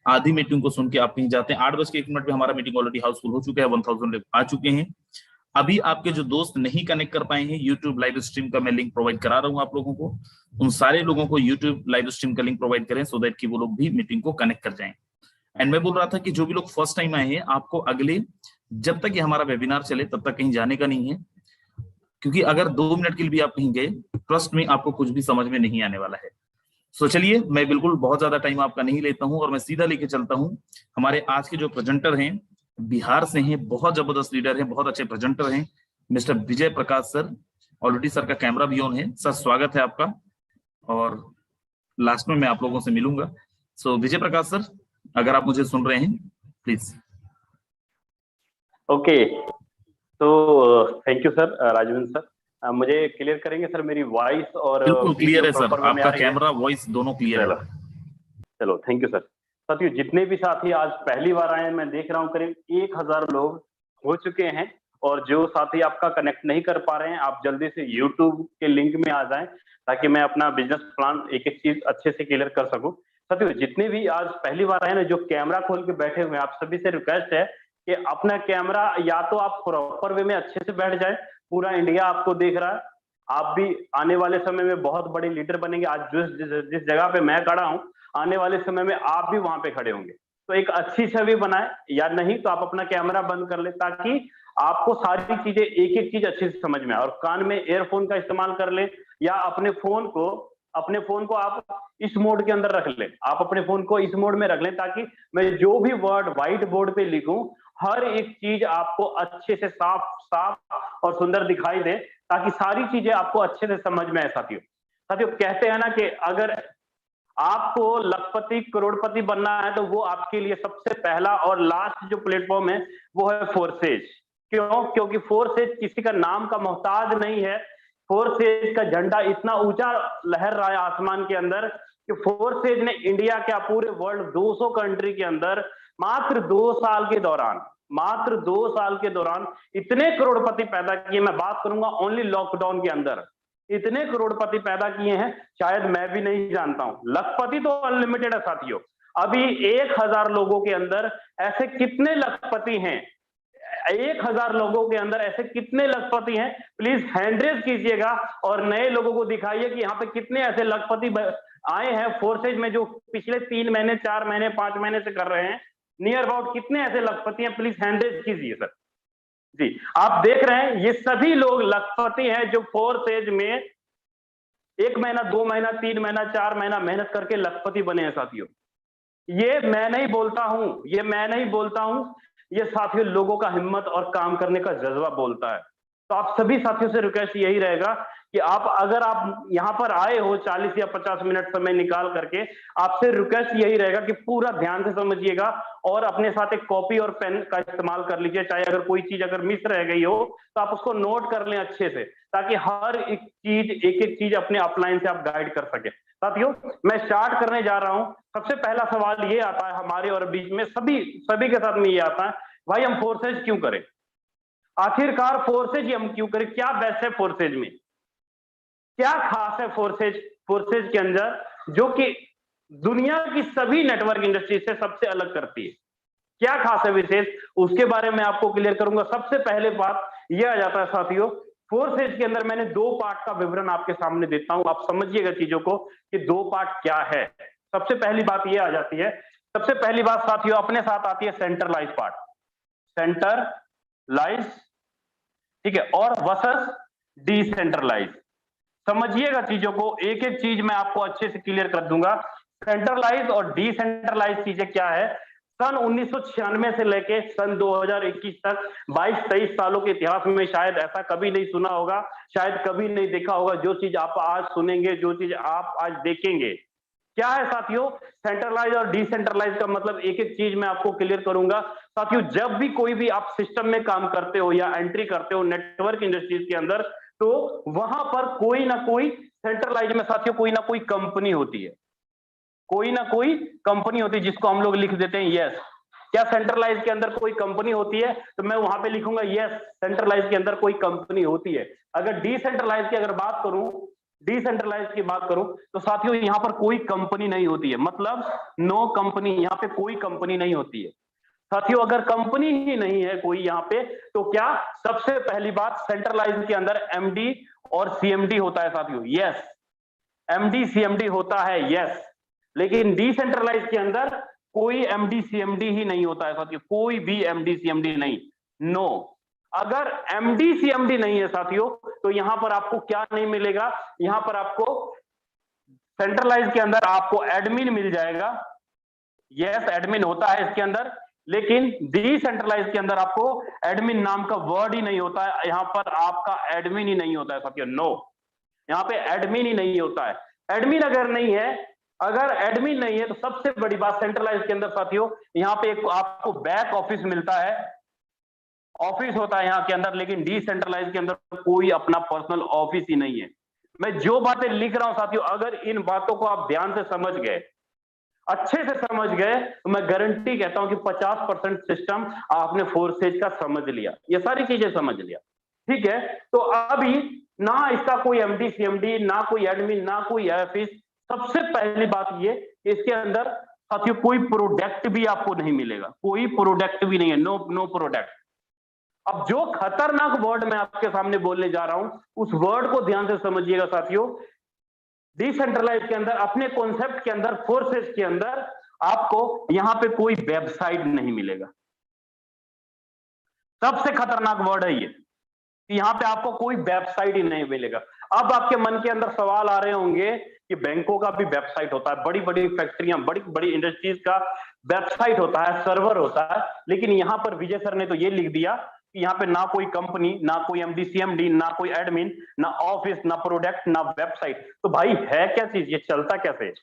आधी मीटिंग को सुन के आप कहीं जाते हैं। 8:01 पे हमारा मीटिंग ऑलरेडी हाउसफुल हो चुका है, 1000 लोग आ चुके हैं। अभी आपके जो दोस्त नहीं कनेक्ट कर पाए हैं, यूट्यूब लाइव स्ट्रीम का मैं लिंक प्रोवाइड करा रहा हूं आप लोगों को। उन सारे लोगों को यूट्यूब लाइव स्ट्रीम का लिंक प्रोवाइड करें, सो दैट कि वो लोग भी मीटिंग को कनेक्ट कर जाएं। एंड मैं बोल रहा था कि जो भी लोग फर्स्ट टाइम आए हैं, आपको अगले जब तक ये हमारा वेबिनार चले तब तक कहीं जाने का नहीं है, क्योंकि अगर 2 मिनट के लिए भी आप कहीं गए, ट्रस्ट में आपको कुछ भी समझ में नहीं आने वाला है। सो चलिए, मैं बिल्कुल बहुत ज्यादा टाइम आपका नहीं लेता हूं और मैं सीधा लेके चलता हूं। हमारे आज के जो प्रेजेंटर हैं, बिहार से हैं, बहुत जबरदस्त लीडर हैं, बहुत अच्छे प्रेजेंटर हैं, mister Vijay Prakash sir. Already sir का कैमरा भी ऑन है। सर स्वागत है आपका, और लास्ट में मैं आप लोगों से मिलूंगा। सो विजय प्रकाश सर, अगर आप मुझे सुन रहे हैं, प्लीज। ओके, तो thank you sir, Rajvendra sir. मुझे क्लियर करेंगे सर मेरी वॉइस और बिल्कुल क्लियर है सर, में आपका कैमरा वॉइस दोनों क्लियर है। चलो थैंक यू सर। साथियों, जितने भी साथी आज पहली बार आए हैं, मैं देख रहा हूँ करीब 1000 लोग हो चुके हैं, और जो साथी आपका कनेक्ट नहीं कर पा रहे हैं, आप जल्दी से यूट्यूब के लिंक में आ जाएं, ताकि मैं अपना बिजनेस प्लान एक एक चीज अच्छे से क्लियर कर सकूं। साथियों, जितने भी आज पहली बार आए ना, जो कैमरा खोल के बैठे हुए हैं, आप सभी से रिक्वेस्ट है कि अपना कैमरा या तो आप प्रॉपर वे में अच्छे से बैठ जाए, पूरा इंडिया आपको देख रहा है। आप भी आने वाले समय में बहुत बड़े लीडर बनेंगे। आज जिस जगह पे मैं खड़ा हूँ, आने वाले समय में आप भी वहां पे खड़े होंगे। तो एक अच्छी छवि बनाए, या नहीं तो आप अपना कैमरा बंद कर ले, ताकि आपको सारी चीजें एक एक चीज अच्छे से समझ में आए। और कान में एयरफोन का इस्तेमाल कर ले, या अपने फोन को आप इस मोड के अंदर रख ले। आप अपने फोन को इस मोड में रख लें, ताकि मैं जो भी वर्ड व्हाइट बोर्ड पे लिखूं, हर एक चीज आपको अच्छे से साफ और सुंदर दिखाई दे, ताकि सारी चीजें आपको अच्छे से समझ में आए। साथियों, कहते हैं ना कि अगर आपको लखपति करोड़पति बनना है, तो वो आपके लिए सबसे पहला और लास्ट जो प्लेटफॉर्म है वो है फोर्सेज। क्यों? क्योंकि फोर्सेज किसी का नाम का मोहताज नहीं है। फोर्सेज का झंडा इतना ऊंचा लहर रहा है आसमान के अंदर कि फोर्सेज ने इंडिया क्या पूरे वर्ल्ड 200 कंट्री के अंदर मात्र 2 साल के दौरान इतने करोड़पति पैदा किए। मैं बात करूंगा ओनली लॉकडाउन के अंदर इतने करोड़पति पैदा किए हैं, शायद मैं भी नहीं जानता हूं। लखपति तो अनलिमिटेड है साथियों। अभी 1000 लोगों के अंदर ऐसे कितने लखपति हैं? 1000 लोगों के अंदर ऐसे कितने लखपति हैं? प्लीज हैंड रेज कीजिएगा और नए लोगों को दिखाइए कि यहाँ पे कितने ऐसे लखपति आए हैं फोर्सेज में, जो पिछले 3 महीने 4 महीने 5 महीने से कर रहे हैं। नियर अबाउट कितने ऐसे लखपति हैं? प्लीज हैंड रेज कीजिए सर जी। आप देख रहे हैं ये सभी लोग लखपति हैं, जो फोर्सेज में 1 महीना 2 महीना 3 महीना 4 महीना मेहनत करके लखपति बने हैं साथियों। ये मैं नहीं बोलता हूं, ये साथियों लोगों का हिम्मत और काम करने का जज्बा बोलता है। तो आप सभी साथियों से रिक्वेस्ट यही रहेगा कि अगर आप यहाँ पर आए हो 40 या 50 मिनट समय निकाल करके, आपसे रिक्वेस्ट यही रहेगा कि पूरा ध्यान से समझिएगा और अपने साथ एक कॉपी और पेन का इस्तेमाल कर लीजिए। चाहे अगर कोई चीज अगर मिस रह गई हो तो आप उसको नोट कर लें अच्छे से, ताकि हर एक चीज अपने अपलाइन से आप गाइड कर सके। साथियों, मैं स्टार्ट करने जा रहा हूं। सबसे पहला सवाल ये आता है हमारे और बीच में सभी के साथ में ये आता है, भाई हम फोर्सेज क्यों करें? आखिरकार फोर्सेज हम क्यों करें? क्या बेस्ट है फोर्सेज में? क्या खास है फोर्सेज के अंदर, जो कि दुनिया की सभी नेटवर्क इंडस्ट्री से सबसे अलग करती है? क्या खास है विशेष, उसके बारे में आपको क्लियर करूंगा। सबसे पहले बात यह आ जाता है साथियों, फोर्सेज के अंदर मैंने 2 पार्ट का विवरण आपके सामने देता हूं, आप समझिएगा चीजों को कि 2 पार्ट क्या है। सबसे पहली बात यह आ जाती है, सबसे पहली बात साथियों अपने साथ आती है सेंट्रलाइज पार्ट, सेंट्रलाइज, ठीक है, और वर्सेस डिसेंट्रलाइज। समझिएगा चीजों को, एक एक चीज मैं आपको अच्छे से क्लियर कर दूंगा। सेंट्रलाइज और डिसेंट्रलाइज चीजें क्या है? सन 1996 से लेके सन 2021 तक 22-23 सालों के इतिहास में शायद ऐसा कभी नहीं सुना होगा, शायद कभी नहीं देखा होगा, जो चीज आप आज सुनेंगे, जो चीज आप आज देखेंगे। क्या है साथियों? सेंट्रलाइज और डिसेंट्रलाइज का मतलब एक एक चीज मैं आपको क्लियर करूंगा। साथियों, जब भी कोई भी आप सिस्टम में काम करते हो या एंट्री करते हो नेटवर्क इंडस्ट्रीज के अंदर, तो वहां पर कोई ना कोई सेंट्रलाइज में साथियों कोई ना कोई कंपनी होती है, कोई ना कोई कंपनी होती है जिसको हम लोग लिख देते हैं यस। क्या सेंट्रलाइज के अंदर कोई कंपनी होती है? तो मैं वहां पे लिखूंगा यस, सेंट्रलाइज के अंदर कोई कंपनी होती है। अगर डिसेंट्रलाइज की अगर बात करूं, डिसेंट्रलाइज की बात करूं तो साथियों यहां पर कोई कंपनी नहीं होती है, मतलब नो कंपनी, यहां पे कोई कंपनी नहीं होती है साथियों। अगर कंपनी ही नहीं है कोई यहां पे, तो क्या सबसे पहली बात सेंट्रलाइज के अंदर एमडी और सीएमडी होता है साथियों, यस, एमडी सीएमडी होता है, यस, लेकिन डिसेंट्रलाइज के अंदर कोई एमडी सीएमडी ही नहीं होता है साथियों, कोई भी एमडी सीएमडी नहीं, नो। अगर एमडी सीएमडी नहीं है साथियों तो यहां पर आपको क्या नहीं मिलेगा, यहां पर आपको सेंट्रलाइज के अंदर आपको एडमिन मिल जाएगा, यस एडमिन होता है इसके अंदर, लेकिन डिसेंट्रलाइज के अंदर आपको एडमिन नाम का वर्ड ही नहीं होता है, यहां पर आपका एडमिन ही नहीं होता है साथियों, नो, यहां पे एडमिन ही नहीं होता है। एडमिन अगर नहीं है, अगर एडमिन नहीं है तो सबसे बड़ी बात सेंट्रलाइज के अंदर साथियों यहां पे एक आपको बैक ऑफिस मिलता है, ऑफिस होता है यहां के अंदर, लेकिन डिसेंट्रलाइज के अंदर कोई अपना पर्सनल ऑफिस ही नहीं है। मैं जो बातें लिख रहा हूं साथियों, अगर इन बातों को आप ध्यान से समझ गए, अच्छे से समझ गए, तो मैं गारंटी कहता हूं कि 50% सिस्टम आपने फोर्सेज का समझ लिया, ये सारी चीजें समझ लिया, ठीक है। तो अभी ना इसका कोई एमडी सीएमडी, ना कोई एडमिन, ना कोई ऑफिस, सबसे पहली बात ये, इसके अंदर साथियों कोई प्रोडक्ट भी आपको नहीं मिलेगा, कोई प्रोडक्ट भी नहीं है, नो प्रोडक्ट। अब जो खतरनाक वर्ड मैं आपके सामने बोलने जा रहा हूं, उस वर्ड को ध्यान से समझिएगा साथियों। डिसेंट्रलाइज के अंदर, अपने कॉन्सेप्ट के अंदर, फोर्सेस के अंदर आपको यहां पे कोई वेबसाइट नहीं मिलेगा, सबसे खतरनाक वर्ड है ये, यहां पे आपको कोई वेबसाइट ही नहीं मिलेगा। अब आपके मन के अंदर सवाल आ रहे होंगे कि बैंकों का भी वेबसाइट होता है, बड़ी बड़ी फैक्ट्रियां, बड़ी बड़ी इंडस्ट्रीज का वेबसाइट होता है, सर्वर होता है, लेकिन यहां पर विजय सर ने तो ये लिख दिया कि यहाँ पे ना कोई कंपनी, ना कोई एमडी सीएमडी, ना कोई एडमिन, ना ऑफिस, ना प्रोडक्ट, ना वेबसाइट। तो भाई है क्या चीज, ये चलता कैसे है,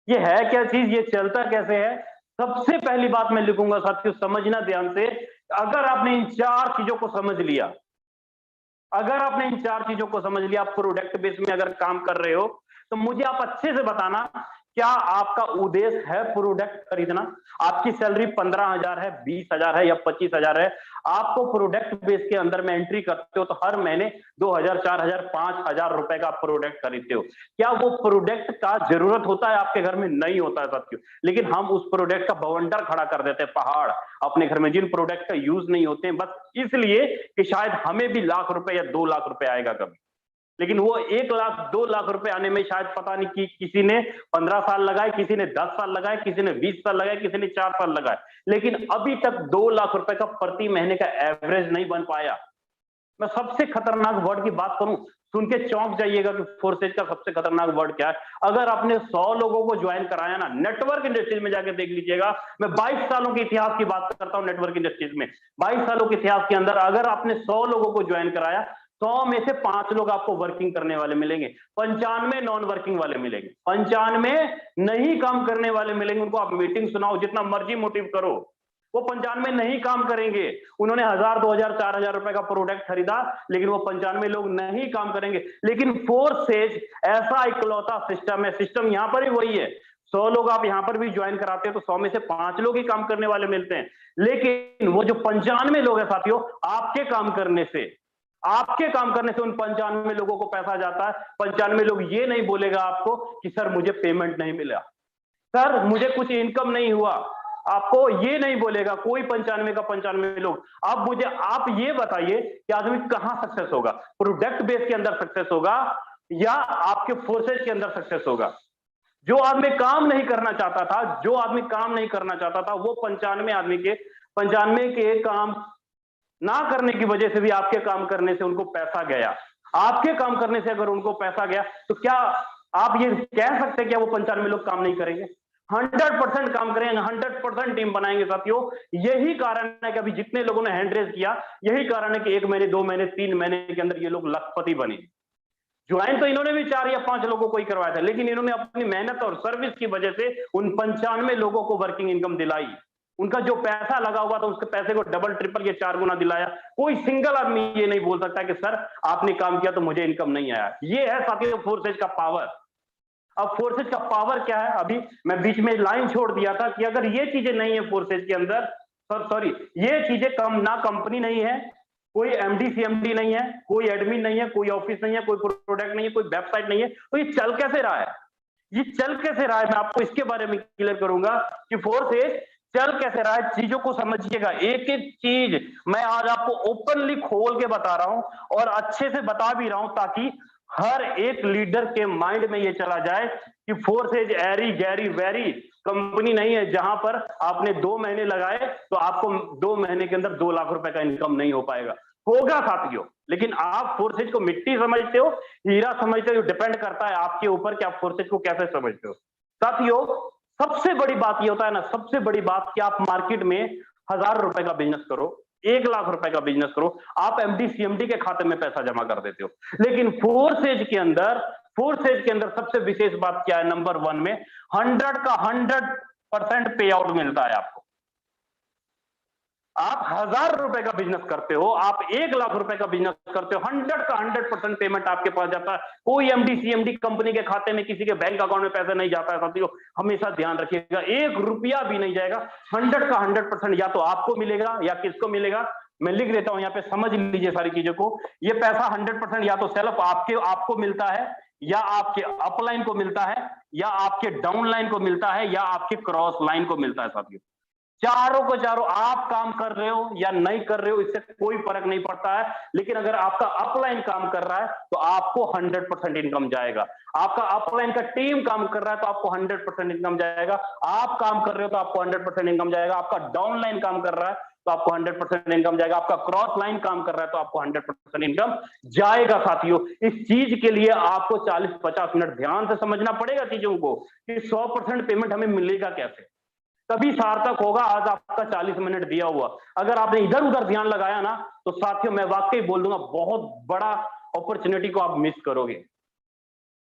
ये है क्या चीज, ये चलता कैसे है? सबसे पहली बात मैं लिखूंगा साथियों, समझना ध्यान से, अगर आपने इन चार चीजों को समझ लिया, अगर आपने इन चार चीजों को समझ लिया, आप प्रोडक्ट बेस में अगर काम कर रहे हो, तो मुझे आप अच्छे से बताना, क्या आपका उद्देश्य है प्रोडक्ट खरीदना? आपकी सैलरी 15,000 है, 20,000 है या 25,000 है, आपको प्रोडक्ट बेस के अंदर में एंट्री करते हो तो हर महीने 2,000, 4,000, 5,000 रुपए का प्रोडक्ट खरीदते हो। क्या वो प्रोडक्ट का जरूरत होता है आपके घर में? नहीं होता है साथियों, लेकिन हम उस प्रोडक्ट का बवंडर खड़ा कर देते हैं, पहाड़ अपने घर में, जिन प्रोडक्ट का यूज नहीं होते हैं, बस इसलिए कि शायद हमें भी लाख रुपए या 2 लाख रुपए आएगा कभी, लेकिन वो 1 लाख 2 लाख रुपए आने में शायद पता नहीं कि किसी ने 15 साल लगाए, किसी ने 10 साल लगाए, किसी ने 20 साल लगाए, किसी ने 4 साल लगाए, लेकिन अभी तक 2 लाख रुपए का प्रति महीने का एवरेज नहीं बन पाया। मैं सबसे खतरनाक वर्ड की बात करूं, सुन के चौंक जाइएगा कि फोर्सेज का सबसे खतरनाक वर्ड क्या है। अगर आपने 100 लोगों को ज्वाइन कराया ना, नेटवर्क इंडस्ट्रीज में जाके देख लीजिएगा, मैं 22 सालों के इतिहास की बात करता हूं नेटवर्क इंडस्ट्रीज में, 22 सालों के इतिहास के अंदर अगर आपने 100 लोगों को ज्वाइन कराया, 100 में से 5 लोग आपको वर्किंग करने वाले मिलेंगे, 95 नॉन वर्किंग वाले मिलेंगे, 95 नहीं काम करने वाले मिलेंगे। उनको आप मीटिंग सुनाओ, जितना मर्जी मोटिव करो, वो 95 नहीं काम करेंगे। उन्होंने 1,000, 2,000, 4,000 रुपए का प्रोडक्ट खरीदा, लेकिन वो 95 लोग नहीं काम करेंगे। लेकिन फोर्सेज ऐसा इकलौता सिस्टम है, सिस्टम यहां पर ही वही है, 100 लोग आप यहां पर भी ज्वाइन कराते हैं तो 100 में से 5 लोग ही काम करने वाले मिलते हैं, लेकिन वो जो 95 लोग हैं साथियों, आपके काम करने से उन 95 लोगों को पैसा जाता है। 95 लोग ये नहीं बोलेगा आपको कि सर मुझे पेमेंट नहीं मिला, सर मुझे कुछ इनकम नहीं हुआ, आपको ये नहीं बोलेगा कोई 95 का 95 लोग। अब मुझे आप ये बताइए कि आदमी कहां सक्सेस होगा, प्रोडक्ट बेस के अंदर सक्सेस होगा या आपके फोर्सेज के अंदर सक्सेस होगा? जो आदमी काम नहीं करना चाहता था, वो 95 के काम ना करने की वजह से भी आपके काम करने से उनको पैसा गया। आपके काम करने से अगर उनको पैसा गया तो क्या आप ये कह सकते हैं कि वो 95 लोग काम नहीं करेंगे? 100% काम करेंगे, 100% टीम बनाएंगे साथियों। यही कारण है कि अभी जितने लोगों ने हैंड रेज किया, यही कारण है कि 1 महीने, 2 महीने, 3 महीने के अंदर ये लोग लखपति बने। ज्वाइन तो इन्होंने भी 4 या 5 लोगों को ही करवाया था, लेकिन इन्होंने अपनी मेहनत और सर्विस की वजह से उन 95 लोगों को वर्किंग इनकम दिलाई। उनका जो पैसा लगा हुआ था उसके पैसे को डबल, ट्रिपल या 4 गुना दिलाया। कोई सिंगल आदमी ये नहीं बोल सकता कि सर आपने काम किया तो मुझे इनकम नहीं आया। ये है साथियों फोर्सेज का पावर। अब फोर्सेज का पावर क्या है, अभी मैं बीच में लाइन छोड़ दिया था कि अगर ये चीजें नहीं है फोर्सेज के अंदर, सॉरी ये चीजें ना कंपनी नहीं है, कोई एमडी सीएमडी नहीं है, कोई एडमिन नहीं है, कोई ऑफिस नहीं है, कोई प्रोडक्ट नहीं है, कोई वेबसाइट नहीं है, तो ये चल कैसे रहा है? ये चल कैसे रहा है, मैं आपको इसके बारे में क्लियर करूंगा कि फोर्स एज चल कैसे रहा है। चीजों को समझिएगा, एक एक चीज मैं आज आपको ओपनली खोल के बता रहा हूं और अच्छे से बता भी रहा हूं, ताकि हर एक लीडर के माइंड में ये चला जाए कि फोर्स एज एरी गैरी वेरी कंपनी नहीं है जहां पर आपने 2 महीने लगाए तो आपको 2 महीने के अंदर 2 लाख रुपए का इनकम नहीं हो पाएगा। होगा साथियों, लेकिन आप फोर्सेज को मिट्टी समझते हो, हीरा समझते हो, डिपेंड करता है आपके ऊपर कि आप फोर्सेज को कैसे समझते हो। साथियों, सबसे बड़ी बात ये होता है ना, सबसे बड़ी बात कि आप मार्केट में 1000 रुपए का बिजनेस करो, 1 लाख रुपए का बिजनेस करो, आप एमडी सीएमडी के खाते में पैसा जमा कर देते हो। लेकिन फोर्सेज के अंदर सबसे विशेष बात क्या है? नंबर 1 में 100 का 100% पे आउट मिलता है आपको। आप 1000 रुपए का बिजनेस करते हो, आप 1 लाख रुपए का बिजनेस करते हो, 100 का 100% पेमेंट आपके पास जाता है। कोई एमडी सीएमडी कंपनी के खाते में, किसी के बैंक अकाउंट में पैसा नहीं जाता है साथियों, हमेशा ध्यान रखिएगा, 1 रुपया भी नहीं जाएगा। 100 का 100% या तो आपको मिलेगा या किसको मिलेगा, मैं लिख देता हूं यहां पे, समझ लीजिए सारी चीजों को। ये पैसा 100% या तो सेल्फ आपको मिलता है, या आपके अपलाइन को मिलता है, या आपके डाउनलाइन को मिलता है, या आपके क्रॉस लाइन को मिलता है साथियों। चारों को चारों आप काम कर रहे हो या नहीं कर रहे हो, इससे कोई फर्क नहीं पड़ता है। लेकिन अगर आपका अपलाइन काम कर रहा है तो आपको 100% इनकम जाएगा। आपका अपलाइन का टीम काम कर रहा है तो आपको 100% इनकम जाएगा। आप काम कर रहे हो तो आपको 100% इनकम जाएगा। आपका डाउनलाइन काम कर रहा है तो आपको 100% इनकम जाएगा। आपका क्रॉस लाइन काम कर रहा है तो आपको 100% इनकम जाएगा। साथियों, इस चीज के लिए आपको 40-50 मिनट ध्यान से समझना पड़ेगा चीजों को कि 100% पेमेंट हमें मिलेगा कैसे, तभी सार्थक होगा आज आपका 40 मिनट दिया हुआ। अगर आपने इधर उधर ध्यान लगाया ना तो साथियों मैं वाकई बोल दूंगा, बहुत बड़ा अपॉर्चुनिटी को आप मिस करोगे,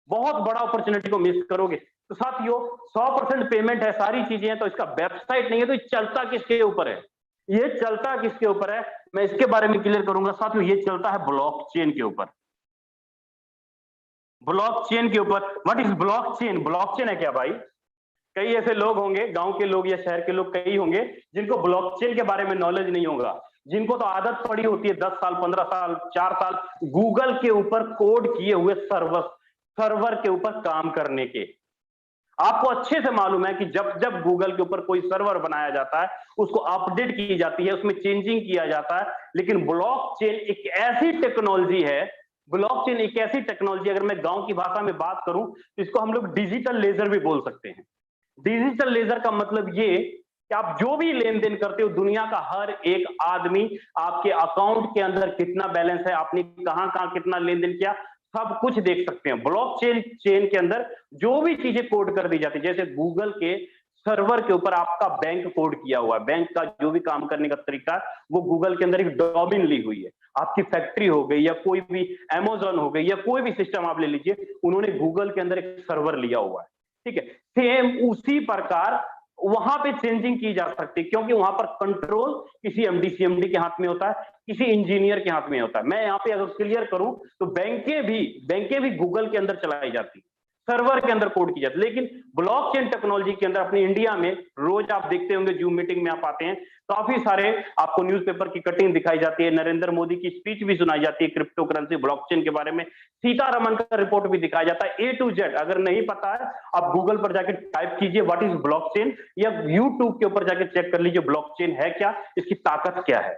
बहुत बड़ा अपॉर्चुनिटी को मिस करोगे। तो साथियों 100% पेमेंट है, सारी चीजें हैं, तो इसका वेबसाइट नहीं है, तो चलता किसके ऊपर है? ये चलता किसके ऊपर है, मैं इसके बारे में क्लियर करूंगा साथियों। ये चलता है ब्लॉकचेन के ऊपर, ब्लॉकचेन के ऊपर। What is blockchain? ब्लॉकचेन है क्या भाई? कई ऐसे लोग होंगे, गांव के लोग या शहर के लोग कई होंगे जिनको ब्लॉकचेन के बारे में नॉलेज नहीं होगा, जिनको तो आदत पड़ी होती है 10 साल 15 साल 4 साल गूगल के ऊपर कोड किए हुए सर्वर के ऊपर काम करने के। आपको अच्छे से मालूम है कि जब जब गूगल के ऊपर कोई सर्वर बनाया जाता है, उसको अपडेट की जाती है, उसमें चेंजिंग किया जाता है। लेकिन ब्लॉकचेन एक ऐसी टेक्नोलॉजी है, ब्लॉकचेन एक ऐसी टेक्नोलॉजी, अगर मैं गांव की भाषा में बात करूं तो इसको हम लोग डिजिटल लेजर भी बोल सकते हैं। डिजिटल लेजर का मतलब ये कि आप जो भी लेन देन करते हो, दुनिया का हर एक आदमी आपके अकाउंट के अंदर कितना बैलेंस है, आपने कहां कहां कितना लेन देन किया, सब कुछ देख सकते हैं। ब्लॉकचेन के अंदर जो भी चीजें कोड कर दी जाती है, जैसे गूगल के सर्वर के ऊपर आपका बैंक कोड किया हुआ है, बैंक का जो भी काम करने का तरीका वो गूगल के अंदर एक डोमेन ली हुई है। आपकी फैक्ट्री हो गई या कोई भी अमेज़न हो गई या कोई भी सिस्टम आप ले लीजिए, उन्होंने गूगल के अंदर एक सर्वर लिया हुआ है, ठीक है। सेम उसी प्रकार वहां पे चेंजिंग की जा सकती है, क्योंकि वहां पर कंट्रोल किसी एमडी सीएमडी के हाथ में होता है, किसी इंजीनियर के हाथ में होता है। मैं यहाँ पे अगर क्लियर करूं तो बैंकें भी गूगल के अंदर चलाई जाती है, सर्वर के अंदर कोड की जाती है। लेकिन ब्लॉकचेन टेक्नोलॉजी के अंदर अपने इंडिया में रोज आप देखते होंगे, जूम मीटिंग में आप आते हैं, काफी सारे आपको न्यूज़पेपर की कटिंग दिखाई जाती है, नरेंद्र मोदी की स्पीच भी सुनाई जाती है क्रिप्टो करेंसी ब्लॉकचेन के बारे में, सीतारमन का रिपोर्ट भी दिखाया जाता है, A to Z। अगर नहीं पता है आप गूगल पर जाकर टाइप कीजिए व्हाट इज ब्लॉकचेन, या यूट्यूब के ऊपर जाकर चेक कर लीजिए ब्लॉकचेन है क्या, इसकी ताकत क्या है।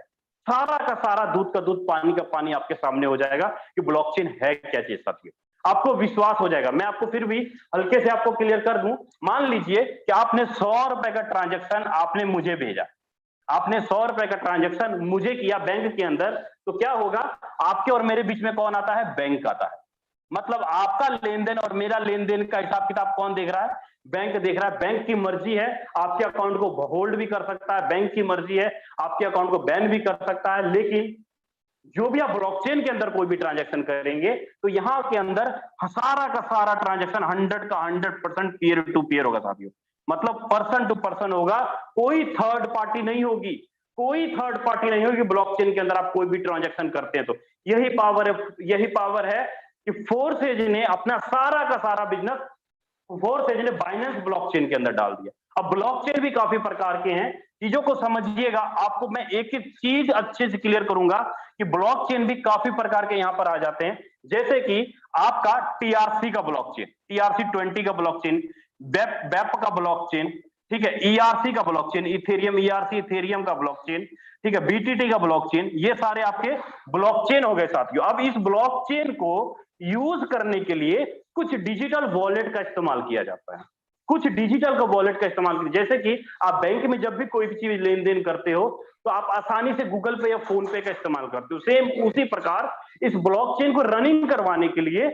सारा का सारा दूध का दूध पानी का पानी आपके सामने हो जाएगा कि ब्लॉकचेन है क्या चीज साथियों, आपको विश्वास हो जाएगा। मैं आपको फिर भी हल्के से आपको क्लियर कर दूं। मान लीजिए कि आपने 100 रुपए का ट्रांजैक्शन आपने मुझे भेजा, आपने 100 रुपए का ट्रांजैक्शन मुझे किया बैंक के अंदर, तो क्या होगा, आपके और मेरे बीच में कौन आता है? बैंक आता है। मतलब आपका लेन देन और मेरा लेन देन का हिसाब किताब कौन देख रहा है? बैंक देख रहा है। बैंक की मर्जी है आपके अकाउंट को होल्ड भी कर सकता है, बैंक की मर्जी है आपके अकाउंट को बैन भी कर सकता है। लेकिन जो भी आप ब्लॉकचेन के अंदर कोई भी ट्रांजैक्शन करेंगे तो यहां के अंदर सारा का सारा ट्रांजैक्शन 100 का 100% पीयर टू पीयर होगा साथियों, मतलब पर्सन टू पर्सन होगा, कोई थर्ड पार्टी नहीं होगी, कोई थर्ड पार्टी नहीं होगी ब्लॉकचेन के अंदर आप कोई भी ट्रांजैक्शन करते हैं तो। यही पावर है कि फोर्सेज ने अपना सारा का सारा बिजनेस फोर्सेज ने बाइनेंस ब्लॉकचेन के अंदर डाल दिया। अब ब्लॉकचेन भी काफी प्रकार के हैं, चीजों को समझिएगा, आपको मैं एक एक चीज अच्छे से क्लियर करूंगा कि ब्लॉकचेन भी काफी प्रकार के यहां पर आ जाते हैं, जैसे कि आपका टीआरसी का ब्लॉकचेन, TRC20 का ब्लॉकचेन, बेप का ब्लॉकचेन, ठीक है, ईआरसी का ब्लॉकचेन, इथेरियम ईआरसी इथेरियम का ब्लॉकचेन, ठीक है, बीटीटी का ब्लॉकचेन, ये सारे आपके ब्लॉकचेन हो गए साथियों। अब इस ब्लॉकचेन को यूज करने के लिए कुछ डिजिटल वॉलेट का इस्तेमाल किया जाता है, कुछ डिजिटल का वॉलेट का इस्तेमाल किया, जैसे कि आप बैंक में जब भी कोई भी चीज लेन देन करते हो तो आप आसानी से गूगल पे या फोन पे का इस्तेमाल करते हो, सेम उसी प्रकार इस ब्लॉकचेन को रनिंग करवाने के लिए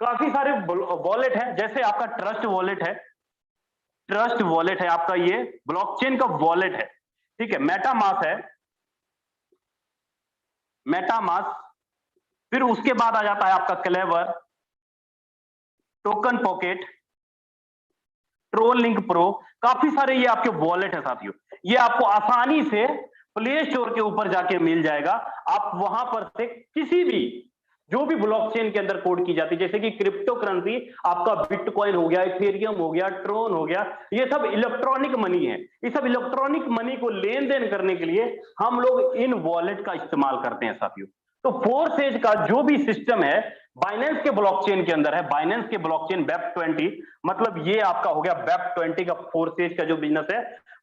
काफी सारे वॉलेट है, जैसे आपका ट्रस्ट वॉलेट है, ट्रस्ट वॉलेट है आपका, ये ब्लॉकचेन का वॉलेट है, ठीक है, मेटामास्क है, मेटामास्क, फिर उसके बाद आ जाता है आपका Klever, Token Pocket, TronLink Pro, काफी सारे ये आपके वॉलेट है साथियों। ये आपको आसानी से प्ले स्टोर के ऊपर जाके मिल जाएगा, आप वहां पर से किसी भी जो भी ब्लॉकचेन के अंदर कोड की जाती है, जैसे कि क्रिप्टो करेंसी आपका बिटकॉइन हो गया, इथेरियम हो गया, ट्रोन हो गया, ये सब इलेक्ट्रॉनिक मनी है। इस सब इलेक्ट्रॉनिक मनी को लेन देन करने के लिए हम लोग इन वॉलेट का इस्तेमाल करते हैं साथियों। तो फोर्सेज का जो भी सिस्टम है बाइनेंस के ब्लॉकचेन के अंदर है, बाइनेंस के ब्लॉकचेन BEP20, मतलब ये आपका हो गया BEP20 का फोर्सेज का जो बिजनेस है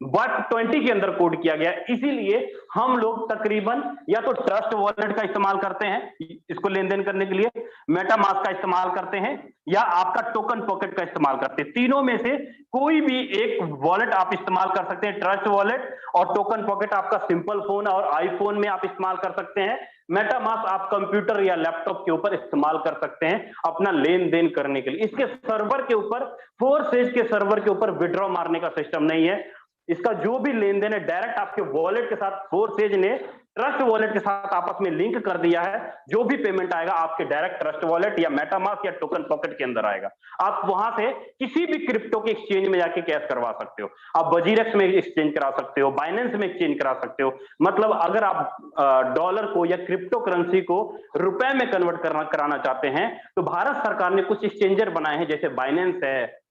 BEP20 के अंदर कोड किया गया, इसीलिए हम लोग तकरीबन या तो ट्रस्ट वॉलेट का इस्तेमाल करते हैं इसको लेन देन करने के लिए, मेटामास्क का इस्तेमाल करते हैं, या आपका टोकन पॉकेट का इस्तेमाल करते हैं। तीनों में से कोई भी एक वॉलेट आप इस्तेमाल कर सकते हैं, ट्रस्ट वॉलेट और टोकन पॉकेट आपका सिंपल फोन और आईफोन में आप इस्तेमाल कर सकते हैं, मेटामास्क आप कंप्यूटर या लैपटॉप के ऊपर इस्तेमाल कर सकते हैं अपना लेन देन करने के लिए। इसके सर्वर के ऊपर, फोर्सेज के सर्वर के ऊपर विड्रॉ मारने का सिस्टम नहीं है, इसका जो भी लेन देन है डायरेक्ट आपके वॉलेट के साथ फोर्सेज ने ट्रस्ट वॉलेट के साथ आपस में लिंक कर दिया है, जो भी पेमेंट आएगा आपके डायरेक्ट ट्रस्ट वॉलेट या मेटामास्क या टोकन पॉकेट के अंदर आएगा। आप वहां से किसी भी क्रिप्टो के एक्सचेंज में जाके कैश करवा सकते हो, आप वजीरेक्स में एक्सचेंज करा सकते हो, बाइनेंस में एक्सचेंज करा सकते हो, मतलब अगर आप डॉलर को या क्रिप्टो करेंसी को रुपए में कन्वर्ट कराना चाहते हैं तो भारत सरकार ने कुछ एक्सचेंजर बनाए हैं, जैसे बाइनेंस है,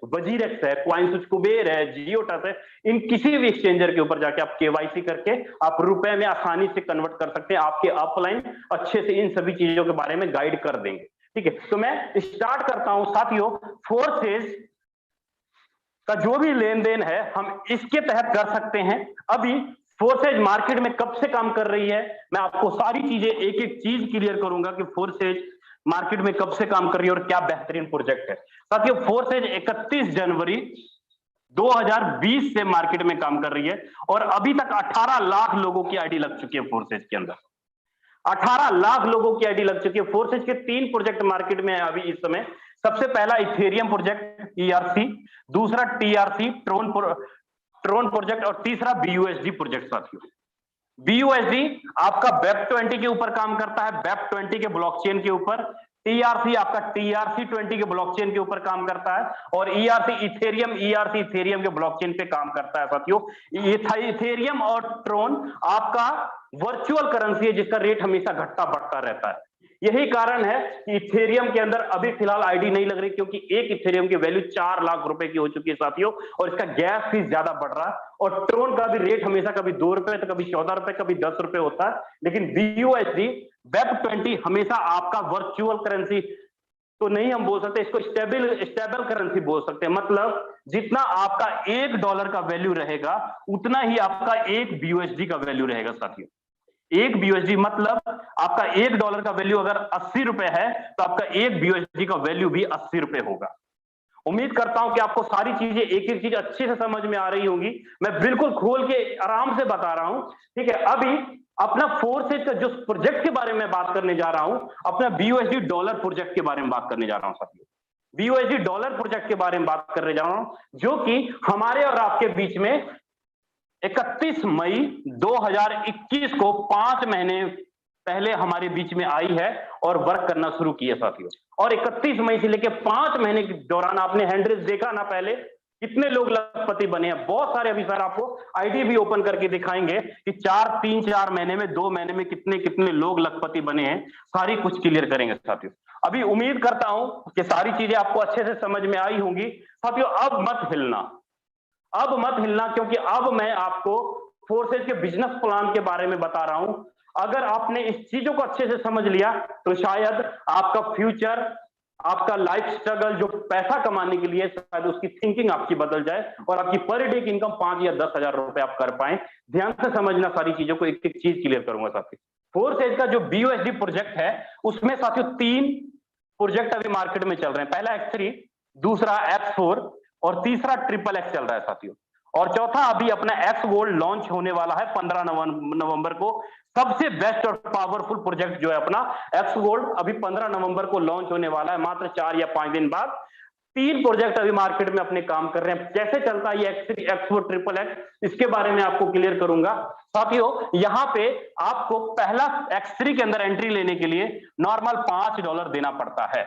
वजीरेक्स है, क्वाइंसुच कुबेर है, जियोटस है, इन किसी भी एक्सचेंजर के ऊपर जाके आप केवाईसी करके आप रुपए में आसानी से कन्वर्ट कर सकते हैं। आपके अपलाइन अच्छे से इन सभी चीजों के बारे में गाइड कर देंगे, ठीक है। तो मैं स्टार्ट करता हूं साथियों, फोर्सेज का जो भी लेन देन है हम इसके तहत कर सकते हैं। अभी फोर्सेज मार्केट में कब से काम कर रही है, मैं आपको सारी चीजें एक एक चीज क्लियर करूंगा कि फोर्सेज मार्केट में कब से काम कर रही है और क्या बेहतरीन प्रोजेक्ट है। साथियों फोर्सेज 31 जनवरी 2020 से मार्केट में काम कर रही है और अभी तक 18 लाख लोगों की आईडी लग चुकी है फोर्सेज के अंदर, 18 लाख लोगों की आईडी लग चुकी है। फोर्सेज के 3 प्रोजेक्ट मार्केट में है अभी इस समय। सबसे पहला इथेरियम प्रोजेक्ट ERC, दूसरा TRC ट्रोन प्रोजेक्ट और तीसरा BUSD प्रोजेक्ट। साथियों BUSD आपका BEP20 के ऊपर काम करता है, BEP20 के ब्लॉकचेन के ऊपर, TRC आपका TRC20 के ब्लॉकचेन के ऊपर काम करता है और ERC इथेरियम के ब्लॉकचेन पे काम करता है। साथियों इथेरियम और ट्रोन आपका वर्चुअल करेंसी है जिसका रेट हमेशा घटता बढ़ता रहता है। यही कारण है कि इथेरियम के अंदर अभी फिलहाल आईडी नहीं लग रही, क्योंकि एक इथेरियम की वैल्यू 4 लाख रुपए की हो चुकी है साथियों, और इसका गैस फीस ज्यादा बढ़ रहा है। और ट्रोन का भी रेट हमेशा कभी 2 रुपए तो कभी 14 रुपए कभी 10 रुपए होता है, लेकिन BUSD BEP20 हमेशा आपका वर्चुअल करेंसी तो नहीं हम बोल सकते, इसको स्टेबल करेंसी बोल सकते हैं। मतलब जितना आपका $1 का वैल्यू रहेगा उतना ही आपका एक BUSD का वैल्यू रहेगा। साथियों एक BUSD मतलब आपका $1 का वैल्यू अगर 80 रुपए है तो आपका एक BUSD का वैल्यू भी 80 रुपए होगा। उम्मीद करता हूं कि आपको सारी चीजें एक एक चीज अच्छे से समझ में आ रही होंगी, मैं बिल्कुल खोल के आराम से बता रहा हूं, ठीक है। अभी अपना फोर्सेज का जो प्रोजेक्ट के बारे में बात करने जा रहा हूं, अपना BUSD डॉलर प्रोजेक्ट के बारे में बात करने जा रहा हूं साथियों। BUSD डॉलर प्रोजेक्ट के बारे में बात करने जा रहा हूं, जो कि हमारे और आपके बीच में 31 मई 2021 को 5 महीने पहले हमारे बीच में आई है और वर्क करना शुरू किया साथियों। और 31 मई से लेकर 5 महीने के दौरान आपने हैंडरेज देखा ना, पहले कितने लोग लखपति बने हैं, बहुत सारे। अभी सर आपको आईडी भी ओपन करके दिखाएंगे कि 3-4 महीने में 2 महीने में कितने कितने लोग लखपति बने हैं, सारी कुछ क्लियर करेंगे साथियों। अभी उम्मीद करता हूं कि सारी चीजें आपको अच्छे से समझ में आई होंगी साथियों। अब मत हिलना, अब मत हिलना, क्योंकि अब मैं आपको फोर्सेज के बिजनेस प्लान के बारे में बता रहा हूं। अगर आपने इस चीजों को अच्छे से समझ लिया तो शायद आपका फ्यूचर, आपका लाइफ स्ट्रगल जो पैसा कमाने के लिए, शायद उसकी थिंकिंग आपकी बदल जाए और आपकी पर डे की इनकम 5 या 10 हजार रुपए आप कर पाए। ध्यान से समझना सारी चीजों को, एक एक चीज क्लियर करूंगा साथियों। फोर्सेज का जो BUSD प्रोजेक्ट है उसमें साथियों 3 प्रोजेक्ट अभी मार्केट में चल रहे हैं। पहला X3, दूसरा X4 और तीसरा XXX चल रहा है साथियों। और चौथा अभी अपना X गोल्ड लॉन्च होने वाला है 15 नवंबर को। सबसे बेस्ट और पावरफुल प्रोजेक्ट जो है अपना X गोल्ड अभी 15 नवंबर को लॉन्च होने वाला है, मात्र 4 या 5 दिन बाद। 3 प्रोजेक्ट अभी मार्केट में अपने काम कर रहे हैं। कैसे चलता है ये X3, X4, XXX, इसके बारे में आपको क्लियर करूंगा साथियों। यहां पे आपको पहला X3 के अंदर एंट्री लेने के लिए नॉर्मल $5 देना पड़ता है।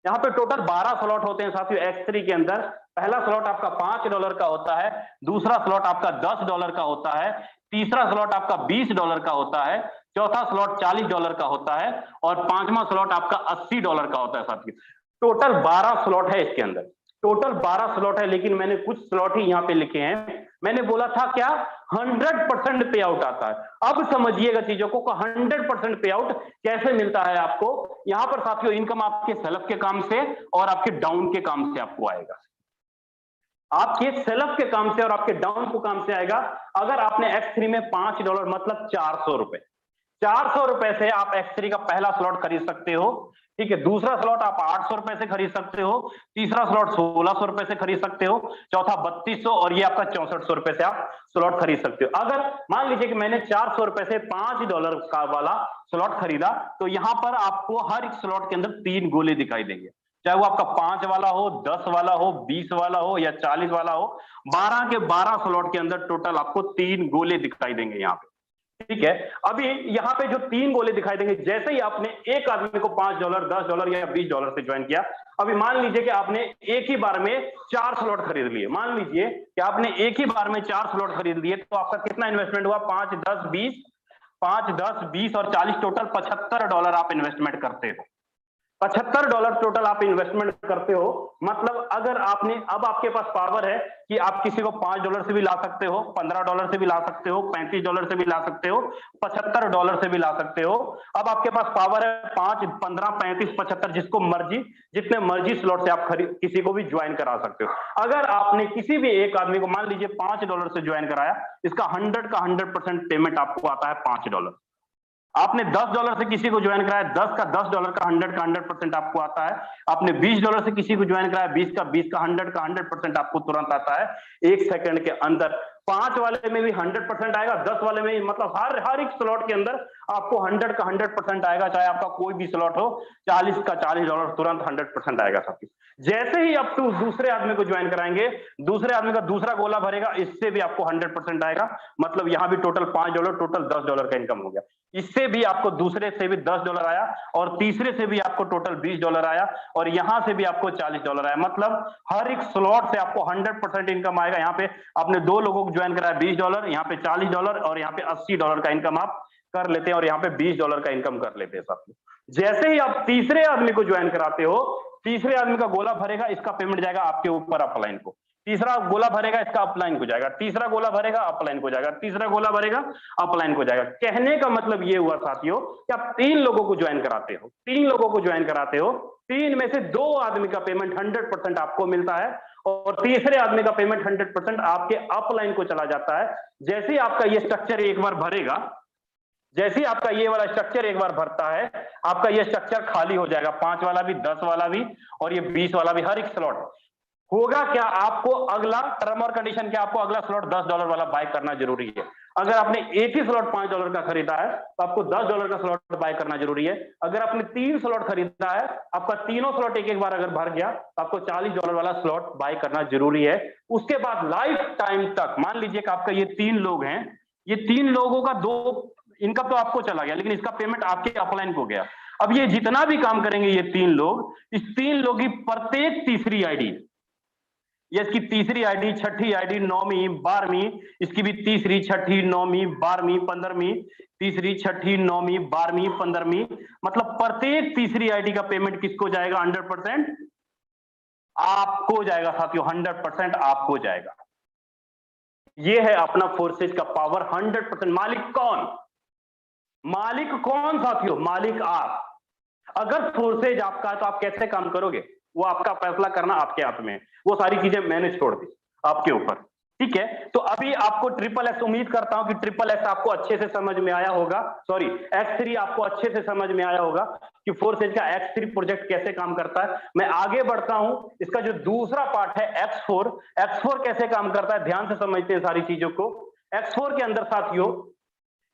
यहाँ पे टोटल 12 स्लॉट होते हैं साथियों X3 के अंदर। पहला स्लॉट आपका $5 का होता है, दूसरा स्लॉट आपका $10 का होता है, तीसरा स्लॉट आपका $20 का होता है, चौथा स्लॉट $40 का होता है और पांचवा स्लॉट आपका $80 का होता है साथियों। टोटल 12 स्लॉट है इसके अंदर, टोटल 12 स्लॉट है। लेकिन मैंने कुछ स्लॉट ही यहाँ पे लिखे हैं। मैंने बोला था क्या 100% पे आउट आता है। अब समझिएगा चीजों को, 100% पे आउट कैसे मिलता है आपको। यहां पर साथियों इनकम आपके सेल्फ के काम से और आपके डाउन के काम से आपको आएगा। आपके सेल्फ के काम से और आपके डाउन को काम से आएगा। अगर आपने X3 में $5 मतलब 400 रुपए, 400 रुपए से आप X3 का पहला स्लॉट खरीद सकते हो। ठीक है, दूसरा स्लॉट आप 800 रुपए से खरीद सकते हो, तीसरा स्लॉट 1600 रुपए से खरीद सकते हो, चौथा 3200 और ये आपका 6400 रुपए से आप स्लॉट खरीद सकते हो। अगर मान लीजिए कि मैंने 400 रुपए से $5 का वाला स्लॉट खरीदा तो यहां पर आपको हर एक स्लॉट के अंदर 3 गोले दिखाई देंगे, चाहे वो आपका 5 वाला हो, 10 वाला हो, 20 वाला हो या 40 वाला हो। 12 के 12 स्लॉट के अंदर टोटल आपको 3 गोले दिखाई देंगे यहाँ पे। ठीक है, अभी यहाँ पे जो 3 गोले दिखाई देंगे, जैसे ही आपने एक आदमी को $5, $10 या $20 से ज्वाइन किया, अभी मान लीजिए कि आपने एक ही बार में 4 स्लॉट खरीद लिए। मान लीजिए कि आपने एक ही बार में 4 स्लॉट खरीद लिए तो आपका कितना इन्वेस्टमेंट हुआ? 5, 10, 20, 5, 10, 20 और 40, टोटल $75 आप इन्वेस्टमेंट करते हो। $75 टोटल आप इन्वेस्टमेंट करते हो। मतलब अगर आपने, अब आपके पास पावर है कि आप किसी को $5 से भी ला सकते हो, $15 से भी ला सकते हो, $35 से भी ला सकते हो, $75 से भी ला सकते हो। अब आपके पास पावर है 5, 15, 35, 75, जिसको मर्जी, जितने मर्जी स्लॉट से आप किसी को भी ज्वाइन करा सकते हो। अगर आपने किसी भी एक आदमी को मान लीजिए $5 से ज्वाइन कराया, इसका 100% पेमेंट आपको आता है $5। आपने $10 से किसी को ज्वाइन कराया, 10 का $10 का 100% आपको आता है। आपने $20 से किसी को ज्वाइन कराया, 20 का 100% आपको तुरंत आता है 1 सेकंड के अंदर। 5 वाले में भी 100% आएगा, 10 वाले में, मतलब हर एक स्लॉट के अंदर आपको 100 का 100% आएगा। चाहे आपका कोई भी स्लॉट हो, 40 का $40 तुरंत 100% आएगा साथी। जैसे ही आप दूसरे आदमी को ज्वाइन कराएंगे, दूसरे आदमी का दूसरा गोला भरेगा, इससे भी आपको 100% आएगा। मतलब यहां भी टोटल $5, टोटल $10 का इनकम हो गया। इससे भी आपको दूसरे से भी $10 आया और तीसरे से भी आपको टोटल $20 आया और यहां से भी आपको $40 आया। मतलब हर एक स्लॉट से आपको 100% इनकम आएगा। यहाँ पे आपने 2 लोगों को ज्वाइन कराया, $20, यहाँ पे $40 और यहाँ पे $80 का इनकम आप कर लेते हैं और यहाँ पे $20 का इनकम कर लेते हैं साथ। जैसे ही आप तीसरे आदमी को ज्वाइन कराते हो, तीसरे आदमी का गोला भरेगा, इसका पेमेंट जाएगा आपके ऊपर अपलाइन को। तीसरा गोला भरेगा, इसका अपलाइन को जाएगा, तीसरा गोला भरेगा, अपलाइन को जाएगा, तीसरा गोला भरेगा, अपलाइन को जाएगा। कहने का मतलब ये हुआ साथियों कि आप 3 लोगों को ज्वाइन कराते हो, 3 लोगों को ज्वाइन कराते हो, 3 में से 2 आदमी का पेमेंट 100% आपको मिलता है और तीसरे आदमी का पेमेंट 100% आपके अपलाइन को चला जाता है। जैसे ही आपका ये स्ट्रक्चर एक बार भरेगा, जैसे ही आपका ये वाला स्ट्रक्चर एक बार भरता है, आपका ये स्ट्रक्चर खाली हो जाएगा। 5 वाला भी, 10 वाला भी और ये 20 वाला भी, हर एक स्लॉट होगा क्या, आपको अगला टर्म और कंडीशन क्या, आपको अगला स्लॉट $10 वाला बाय करना जरूरी है। अगर आपने एक ही स्लॉट $5 का खरीदा है तो आपको $10 का स्लॉट बाय करना जरूरी है। अगर आपने 3 स्लॉट खरीदा है, आपका तीनों स्लॉट एक एक बार अगर भर गया तो आपको $40 वाला स्लॉट बाय करना जरूरी है। उसके बाद लाइफ टाइम तक, मान लीजिए कि आपका ये 3 लोग हैं, ये 3 लोगों का 2 इनकम तो आपको चला गया, लेकिन इसका पेमेंट आपके अपलाइन को गया। अब ये जितना भी काम करेंगे ये 3 लोग, इस 3 लोग की प्रत्येक तीसरी आईडी, ये इसकी तीसरी आईडी, छठी आईडी, 9वीं, 12वीं, इसकी भी तीसरी, छठी, 9वीं, 12वीं, 15वीं, तीसरी, छठी, 9वीं, 12वीं, 15वीं, मतलब प्रत्येक तीसरी आईडी का पेमेंट किसको जाएगा? 100% आपको जाएगा साथियों, 100% आपको जाएगा। ये है अपना फोर्सेज का पावर 100%। मालिक कौन? मालिक कौन साथियों? मालिक आप। अगर फोर्सेज आपका है तो आप कैसे काम करोगे, वो आपका फैसला करना आपके हाथ में है। वो सारी चीजें मैंने छोड़ दी आपके ऊपर, ठीक है। तो अभी आपको ट्रिपल एक्स, उम्मीद करता हूं कि ट्रिपल एक्स आपको अच्छे से समझ में आया होगा, सॉरी X3 आपको अच्छे से समझ में आया होगा कि फोर्सेज का X3 प्रोजेक्ट कैसे काम करता है। मैं आगे बढ़ता हूं, इसका जो दूसरा पार्ट है X4, X4 कैसे काम करता है, ध्यान से समझते हैं सारी चीजों को। X4 के अंदर साथियों,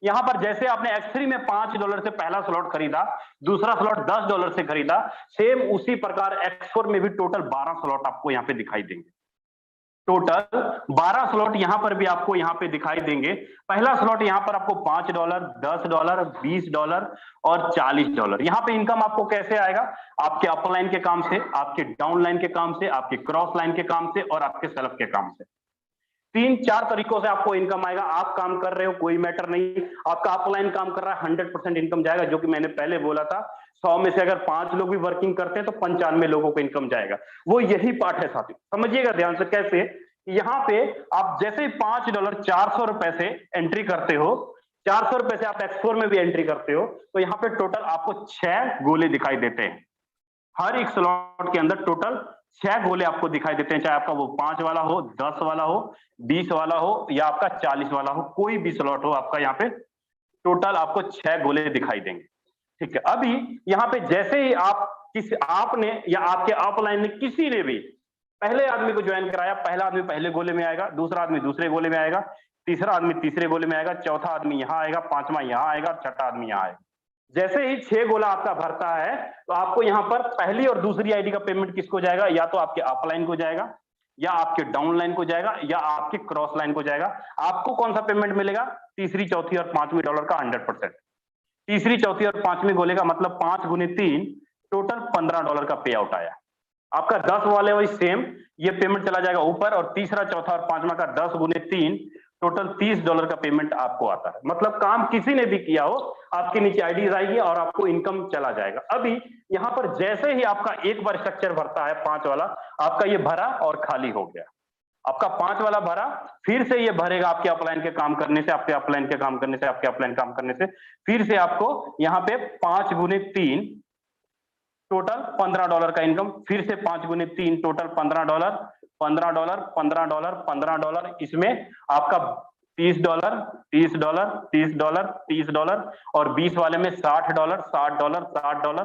यहां पर जैसे आपने X3 में $5 से पहला स्लॉट खरीदा, दूसरा स्लॉट $10 से खरीदा, सेम उसी प्रकार X4 में भी टोटल 12 स्लॉट आपको यहां पे दिखाई देंगे। टोटल 12 स्लॉट यहां पर भी आपको यहां पे दिखाई देंगे। पहला स्लॉट यहां पर आपको $5, $10, $20 और $40। यहां पे इनकम आपको कैसे आएगा? आपके अपलाइन के काम से, आपके डाउनलाइन के काम से, आपके क्रॉस लाइन के काम से और आपके सेल्फ के काम से। 3-4 तरीकों से आपको इनकम आएगा। आप काम कर रहे हो कोई मैटर नहीं, आपका अपलाइन काम कर रहा है 100% इनकम जाएगा, जो कि मैंने पहले बोला था 100 में से अगर 5 लोग भी वर्किंग करते हैं तो 95 लोगों को इनकम जाएगा। वो यही पार्ट है साथियों, समझिएगा ध्यान से। कैसे? यहां पे आप जैसे ही $5 400 से एंट्री करते हो, 400 से आप X4 में भी एंट्री करते हो, तो यहाँ पे टोटल आपको 6 गोले दिखाई देते हैं। हर एक स्लॉट के अंदर टोटल 6 गोले आपको दिखाई देते हैं, चाहे आपका वो 5 वाला हो, 10 वाला हो, 20 वाला हो या आपका 40 वाला हो, कोई भी स्लॉट हो आपका, यहाँ पे टोटल आपको 6 गोले दिखाई देंगे, ठीक है। अभी यहाँ पे जैसे ही आपने या आपके अपलाइन ने किसी ने भी पहले आदमी को ज्वाइन कराया, पहला आदमी पहले गोले में आएगा, दूसरा आदमी दूसरे गोले में आएगा, तीसरा आदमी तीसरे गोले में आएगा, चौथा आदमी यहाँ आएगा, पांचवा यहाँ आएगा, छठा आदमी यहाँ आएगा। जैसे ही 6 गोला आपका भरता है तो आपको यहाँ पर पहली और दूसरी आईडी का पेमेंट किसको जाएगा? या तो आपके अपलाइन को जाएगा, या आपके डाउन लाइन को जाएगा, या आपके क्रॉस लाइन को जाएगा। आपको कौन सा पेमेंट मिलेगा? तीसरी, चौथी और पांचवी डॉलर का 100%। तीसरी, चौथी और पांचवी गोले का मतलब 5 गुने 3 टोटल $15 का पे आउट आया। आपका 10 वाले वही सेम, ये पेमेंट चला जाएगा ऊपर, और तीसरा, चौथा और पांचवा का 10 गुने 3 टोटल $30 का पेमेंट आपको आता है। मतलब काम किसी ने भी किया हो, आपके नीचे आईडीज आएगी और आपको इनकम चला जाएगा। अभी यहां पर जैसे ही आपका एक बार स्ट्रक्चर भरता है 5 वाला, आपका ये भरा और खाली हो गया। आपका 5 वाला भरा, फिर से ये भरेगा आपके अपलाइन के काम करने से, आपके अपलाइन के काम करने से, आपके अपलाइन काम करने से, फिर से आपको यहाँ पे 5 गुने 3 टोटल $15 का इनकम, फिर से 5 गुने 3 टोटल $15, $15, $15, $15, इसमें आपका $30, $30, $30, $30 और 20 वाले में $60, $60, $60,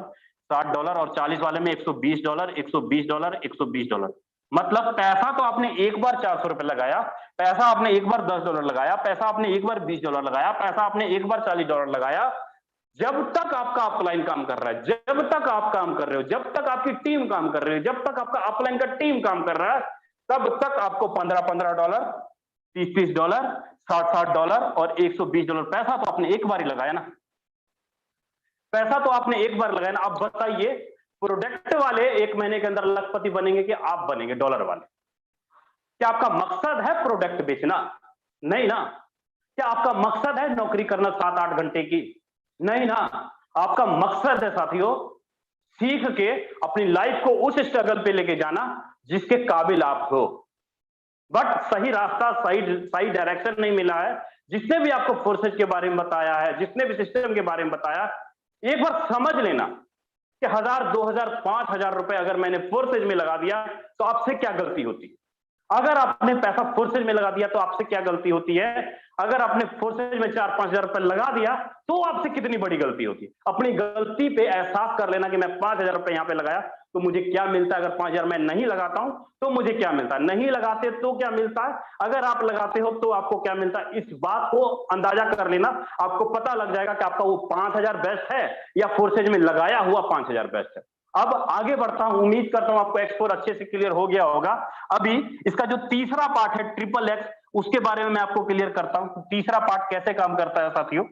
$60 और 40 वाले में $120, $120, $120। मतलब पैसा तो आपने एक बार $400 लगाया, पैसा आपने एक बार $10 लगाया, पैसा आपने एक बार $20 लगाया, पैसा आपने एक बार $40 लगाया। जब तक आपका अपलाइन काम कर रहा है, जब तक आप काम कर रहे हो, जब तक आपकी टीम काम कर रही है, जब तक आपका अपलाइन का टीम काम कर रहा है, तब तक आपको $15-15, $30-30, $60-60 और $120 पैसा तो आपने एक बार ही लगाया ना, पैसा तो आपने एक बार लगाया ना। अब बताइए, प्रोडक्ट वाले 1 महीने के अंदर लखपति बनेंगे कि आप बनेंगे डॉलर वाले? क्या आपका मकसद है प्रोडक्ट बेचना? नहीं ना। क्या आपका मकसद है नौकरी करना 7-8 घंटे की? नहीं ना। आपका मकसद है साथियों सीख के अपनी लाइफ को उस स्ट्रगल पे लेके जाना जिसके काबिल आप हो। बट सही रास्ता, सही डायरेक्शन नहीं मिला है। जिसने भी आपको फोर्सेज के बारे में बताया है, जिसने भी सिस्टम के बारे में बताया, एक बार समझ लेना कि 1000, 2000, 5000 रुपए अगर मैंने फोर्सेज में लगा दिया तो आपसे क्या गलती होती है। अगर आपने पैसा फोर्सेज में लगा दिया तो आपसे क्या गलती होती है। अगर आपने फोर्सेज में 4-5 हजार रुपए लगा दिया तो आपसे कितनी बड़ी गलती होती है। अपनी गलती पे एहसास कर लेना कि मैं 5000 रुपए यहाँ पे लगाया तो मुझे क्या मिलता है। अगर 5000 मैं नहीं लगाता हूं तो मुझे क्या मिलता है, नहीं लगाते तो क्या मिलता है, अगर आप लगाते हो तो आपको क्या मिलता है। इस बात को अंदाजा कर लेना, आपको पता लग जाएगा कि आपका वो 5000 बेस्ट है या फोर्सेज में लगाया हुआ 5000 बेस्ट है। अब आगे बढ़ता हूं, उम्मीद करता हूं आपको X4 अच्छे से क्लियर हो गया होगा। अभी इसका जो तीसरा पार्ट है ट्रिपल एक्स, उसके बारे में मैं आपको क्लियर करता हूं। तीसरा पार्ट कैसे काम करता है साथियों।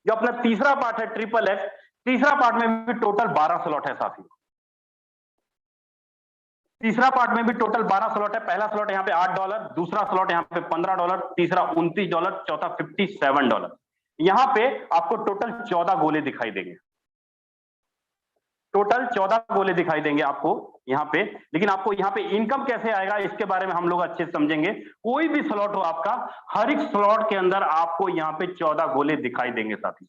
जो अपना तीसरा पार्ट है ट्रिपल एक्स, तीसरा पार्ट में भी टोटल 12 स्लॉट है साथियों। तीसरा पार्ट में भी टोटल 12 स्लॉट है। पहला स्लॉट यहाँ पे $8, दूसरा स्लॉट यहाँ पे $15, तीसरा $29, चौथा $57। यहाँ पे आपको टोटल 14 गोले दिखाई देंगे। टोटल 14 गोले दिखाई देंगे आपको यहाँ पे, लेकिन आपको यहाँ पे इनकम कैसे आएगा इसके बारे में हम लोग अच्छे से समझेंगे। कोई भी स्लॉट हो आपका, हर एक स्लॉट के अंदर आपको यहाँ पे 14 गोले दिखाई देंगे साथी।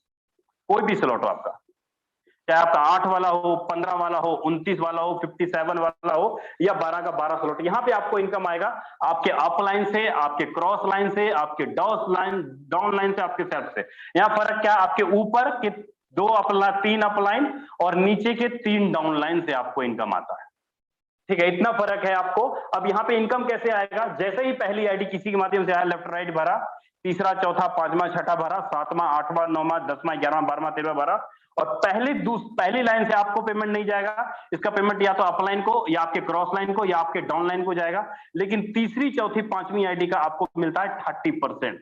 कोई भी स्लॉट हो आपका, चाहे आपका 8 वाला हो, 15 वाला हो, 29 वाला हो, 57 वाला हो, या 12 का 12 स्लॉट, यहाँ पे आपको इनकम आएगा आपके अप लाइन से, आपके क्रॉस लाइन से, आपके डाउन लाइन से, आपके सेट से। यहाँ फर्क क्या है, आपके ऊपर के 3 अप लाइन और नीचे के 3 डाउन लाइन से आपको इनकम आता है। ठीक है, इतना फर्क है आपको। अब यहाँ पे इनकम कैसे आएगा, जैसे ही पहली आईडी किसी के माध्यम से आया, लेफ्ट राइट भरा, तीसरा चौथा पांचवा छठा भरा, सातवां आठवां नौवां 10वां 11वां 12वां 13वां भरा, और पहली लाइन से आपको पेमेंट नहीं जाएगा, इसका पेमेंट या तो अपलाइन को, या आपके क्रॉस लाइन को, या आपके डाउन लाइन को जाएगा। लेकिन तीसरी चौथी पांचवी आईडी का आपको मिलता है 30%,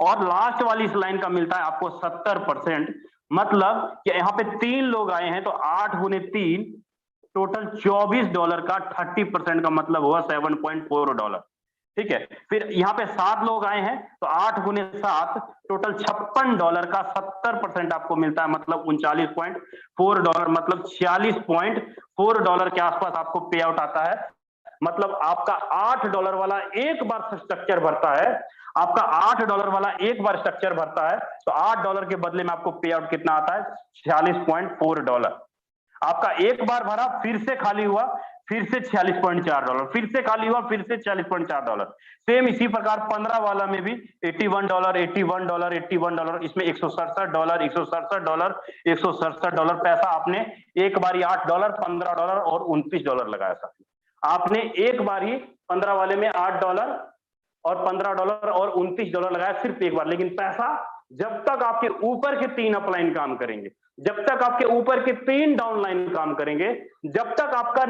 और लास्ट वाली इस लाइन का मिलता है आपको 70%। मतलब कि यहाँ पे 3 लोग आए हैं तो 8 गुने 3 टोटल $24 का 30% का मतलब हुआ $7.4। ठीक है, फिर यहाँ पे 7 लोग आए हैं तो 8 गुने 7 टोटल $56 का 70% आपको मिलता है, मतलब $39.4, मतलब $46.4 के आसपास आपको पे आउट आता है। मतलब आपका $8 वाला एक बार स्ट्रक्चर भरता है, आपका $8 वाला एक बार स्ट्रक्चर भरता है तो $8 के बदले में आपको पे आउट कितना आता है, $46.4। आपका एक बार भरा, फिर से खाली हुआ, फिर से $46.4, फिर से खाली हुआ, फिर से $46.4। सेम इसी प्रकार 15 वाला में भी $81, $81, इसमें $167, $167 पैसा आपने एक बार ही $8, $15 और $29 लगाया साथी। आपने एक बार ही 15 वाले में $8 और $15 और $29 लगाया सिर्फ एक बार, लेकिन पैसा जब तक आपके ऊपर के 3 अपलाइन काम करेंगे, जब तक आपके ऊपर के 3 डाउन लाइन काम करेंगे, जब तक आपका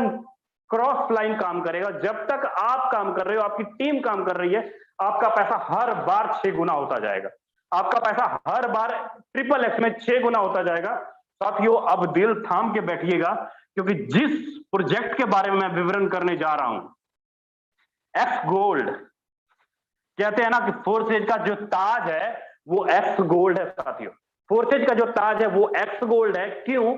क्रॉस लाइन काम करेगा, जब तक आप काम कर रहे हो, आपकी टीम काम कर रही है, आपका पैसा हर बार 6 गुना होता जाएगा। आपका पैसा हर बार ट्रिपल एक्स में 6 गुना होता जाएगा। साथियों, अब दिल थाम के बैठिएगा, क्योंकि जिस प्रोजेक्ट के बारे में मैं विवरण करने जा रहा हूं, एक्स गोल्ड, कहते हैं ना कि फोर्सेज का जो ताज है वो एक्स गोल्ड है साथियों। फोर्सेज का जो ताज है वो एक्स गोल्ड है। क्यों?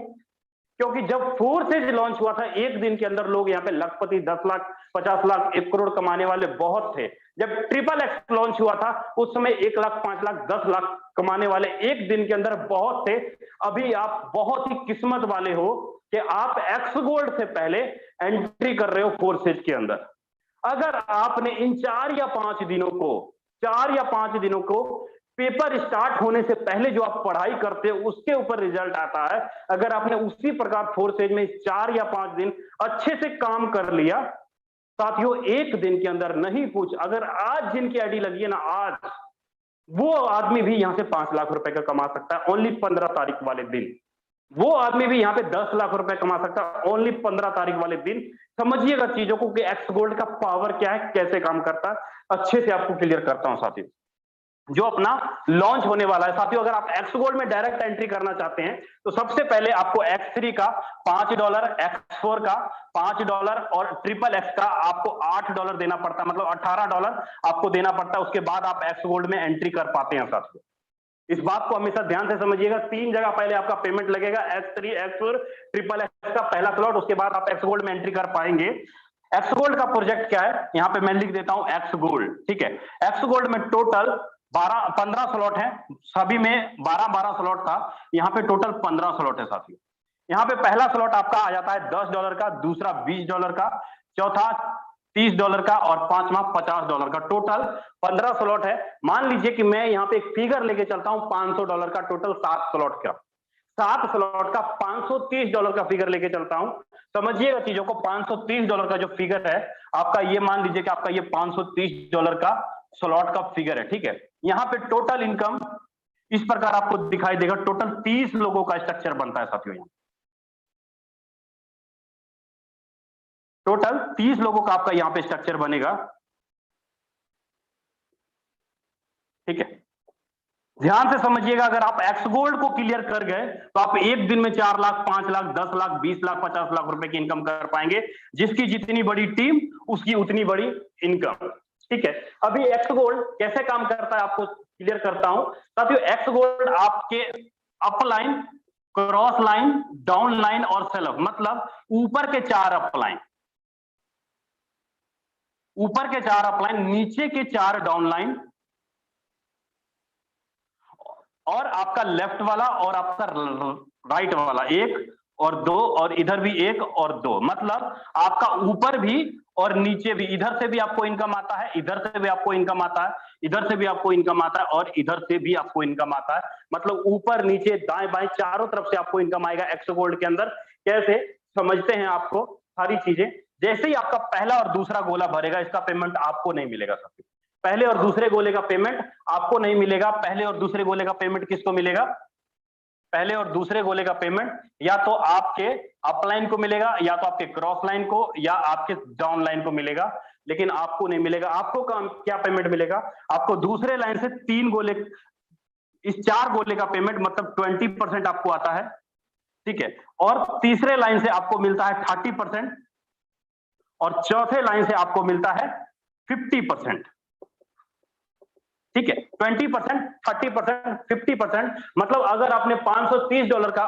क्योंकि जब फोर्सेज लॉन्च हुआ था, एक दिन के अंदर लोग यहाँ पे लखपति, 10 लाख, 50 लाख, 1 करोड़ कमाने वाले बहुत थे। जब ट्रिपल एक्स लॉन्च हुआ था उस समय 1 लाख, 5 लाख, 10 लाख कमाने वाले एक दिन के अंदर बहुत थे। अभी आप बहुत ही किस्मत वाले हो कि आप एक्स गोल्ड से पहले एंट्री कर रहे हो फोर्सेज के अंदर। अगर आपने इन 4 या 5 दिनों को पेपर स्टार्ट होने से पहले जो आप पढ़ाई करते हो उसके ऊपर रिजल्ट आता है, अगर आपने उसी प्रकार फोर्सेज में 4 या 5 दिन अच्छे से काम कर लिया, साथियों एक दिन के अंदर नहीं कुछ, अगर आज जिनकी आईडी लगी है ना, आज वो आदमी भी यहां से 5 लाख रुपए का कमा सकता है ओनली 15 तारीख वाले दिन। वो आदमी भी यहाँ पे 10 लाख रुपए कमा सकता है ओनली 15 तारीख वाले दिन। समझिएगा चीजों को कि एक्स गोल्ड का पावर क्या है, कैसे काम करता है, अच्छे से आपको क्लियर करता हूं साथियों। जो अपना लॉन्च होने वाला है साथियों, अगर आप एक्स गोल्ड में डायरेक्ट एंट्री करना चाहते हैं तो सबसे पहले आपको X3 का $5, X4 का $5 और ट्रिपल एक्स का आपको $8 देना पड़ता है, मतलब $18 आपको देना पड़ता है। उसके बाद आप एक्स गोल्ड में एंट्री कर पाते हैं साथियों। इस बात को हमेशा ध्यान से समझिएगा। 3 जगह पहले आपका पेमेंट लगेगा, X3, X4, ट्रिपल एक्स का पहला स्लॉट, उसके बाद आप एक्स गोल्ड में एंट्री कर पाएंगे। एक्स गोल्ड का प्रोजेक्ट क्या है, यहाँ पे मैं लिख देता हूं एक्स गोल्ड। ठीक है, एक्स गोल्ड में टोटल 15 स्लॉट है, सभी में 12 स्लॉट था, यहाँ पे टोटल 15 स्लॉट है साथियों। यहाँ पे पहला स्लॉट आपका आ जाता है $10 का, दूसरा $20 का, चौथा $30 का और पांचवा $50 का। टोटल 15 स्लॉट है। मान लीजिए कि मैं यहाँ पे एक फिगर लेके चलता हूं $500 का, टोटल 7 स्लॉट का, 7 स्लॉट का $530 का फिगर लेके चलता हूं। समझिएगा चीजों को, $530 का जो फिगर है आपका, ये मान लीजिए कि आपका ये $530 का स्लॉट का फिगर है। ठीक है, यहाँ पे टोटल इनकम इस प्रकार आपको दिखाई देगा। टोटल 30 लोगों का स्ट्रक्चर बनता है साथियों। यहाँ टोटल 30 लोगों का आपका यहाँ पे स्ट्रक्चर बनेगा। ठीक है, ध्यान से समझिएगा। अगर आप एक्स गोल्ड को क्लियर कर गए तो आप एक दिन में 4 लाख, 5 लाख, 10 लाख, 20 लाख, 50 लाख रुपए की इनकम कर पाएंगे। जिसकी जितनी बड़ी टीम उसकी उतनी बड़ी इनकम। ठीक है, अभी एक्स गोल्ड कैसे काम करता है आपको क्लियर करता हूं साथियों। एक्स गोल्ड आपके upline, cross line, down line और सेल अप, मतलब ऊपर के 4 अपलाइन, ऊपर के 4 अपलाइन, नीचे के 4 डाउन लाइन, और आपका लेफ्ट वाला और आपका राइट वाला 1 और 2, और इधर भी 1 और 2, मतलब आपका ऊपर भी और नीचे भी, इधर से भी आपको इनकम आता है, इधर से भी आपको इनकम आता है, इधर से भी आपको इनकम आता है, और इधर से भी आपको इनकम आता है, मतलब ऊपर नीचे दाएं बाएं चारों तरफ से आपको इनकम आएगा एक्सो गोल्ड के अंदर। कैसे समझते हैं आपको सारी चीजें। जैसे ही आपका पहला और दूसरा गोला भरेगा, इसका पेमेंट आपको नहीं मिलेगा। सबसे पहले और दूसरे गोले का पेमेंट आपको नहीं मिलेगा। पहले और दूसरे गोले का पेमेंट किसको मिलेगा? पहले और दूसरे गोले का पेमेंट या तो आपके अपलाइन को मिलेगा, या तो आपके क्रॉस लाइन को, या आपके डाउन लाइन को मिलेगा, लेकिन आपको नहीं मिलेगा। आपको क्या पेमेंट मिलेगा? आपको दूसरे लाइन से 3 गोले, इस 4 गोले का पेमेंट मतलब 20% आपको आता है, ठीक है। और तीसरे लाइन से आपको मिलता है 30%, और चौथे लाइन से आपको मिलता है 50%, ठीक है। 20%, 30%, 50%, मतलब अगर आपने $530 का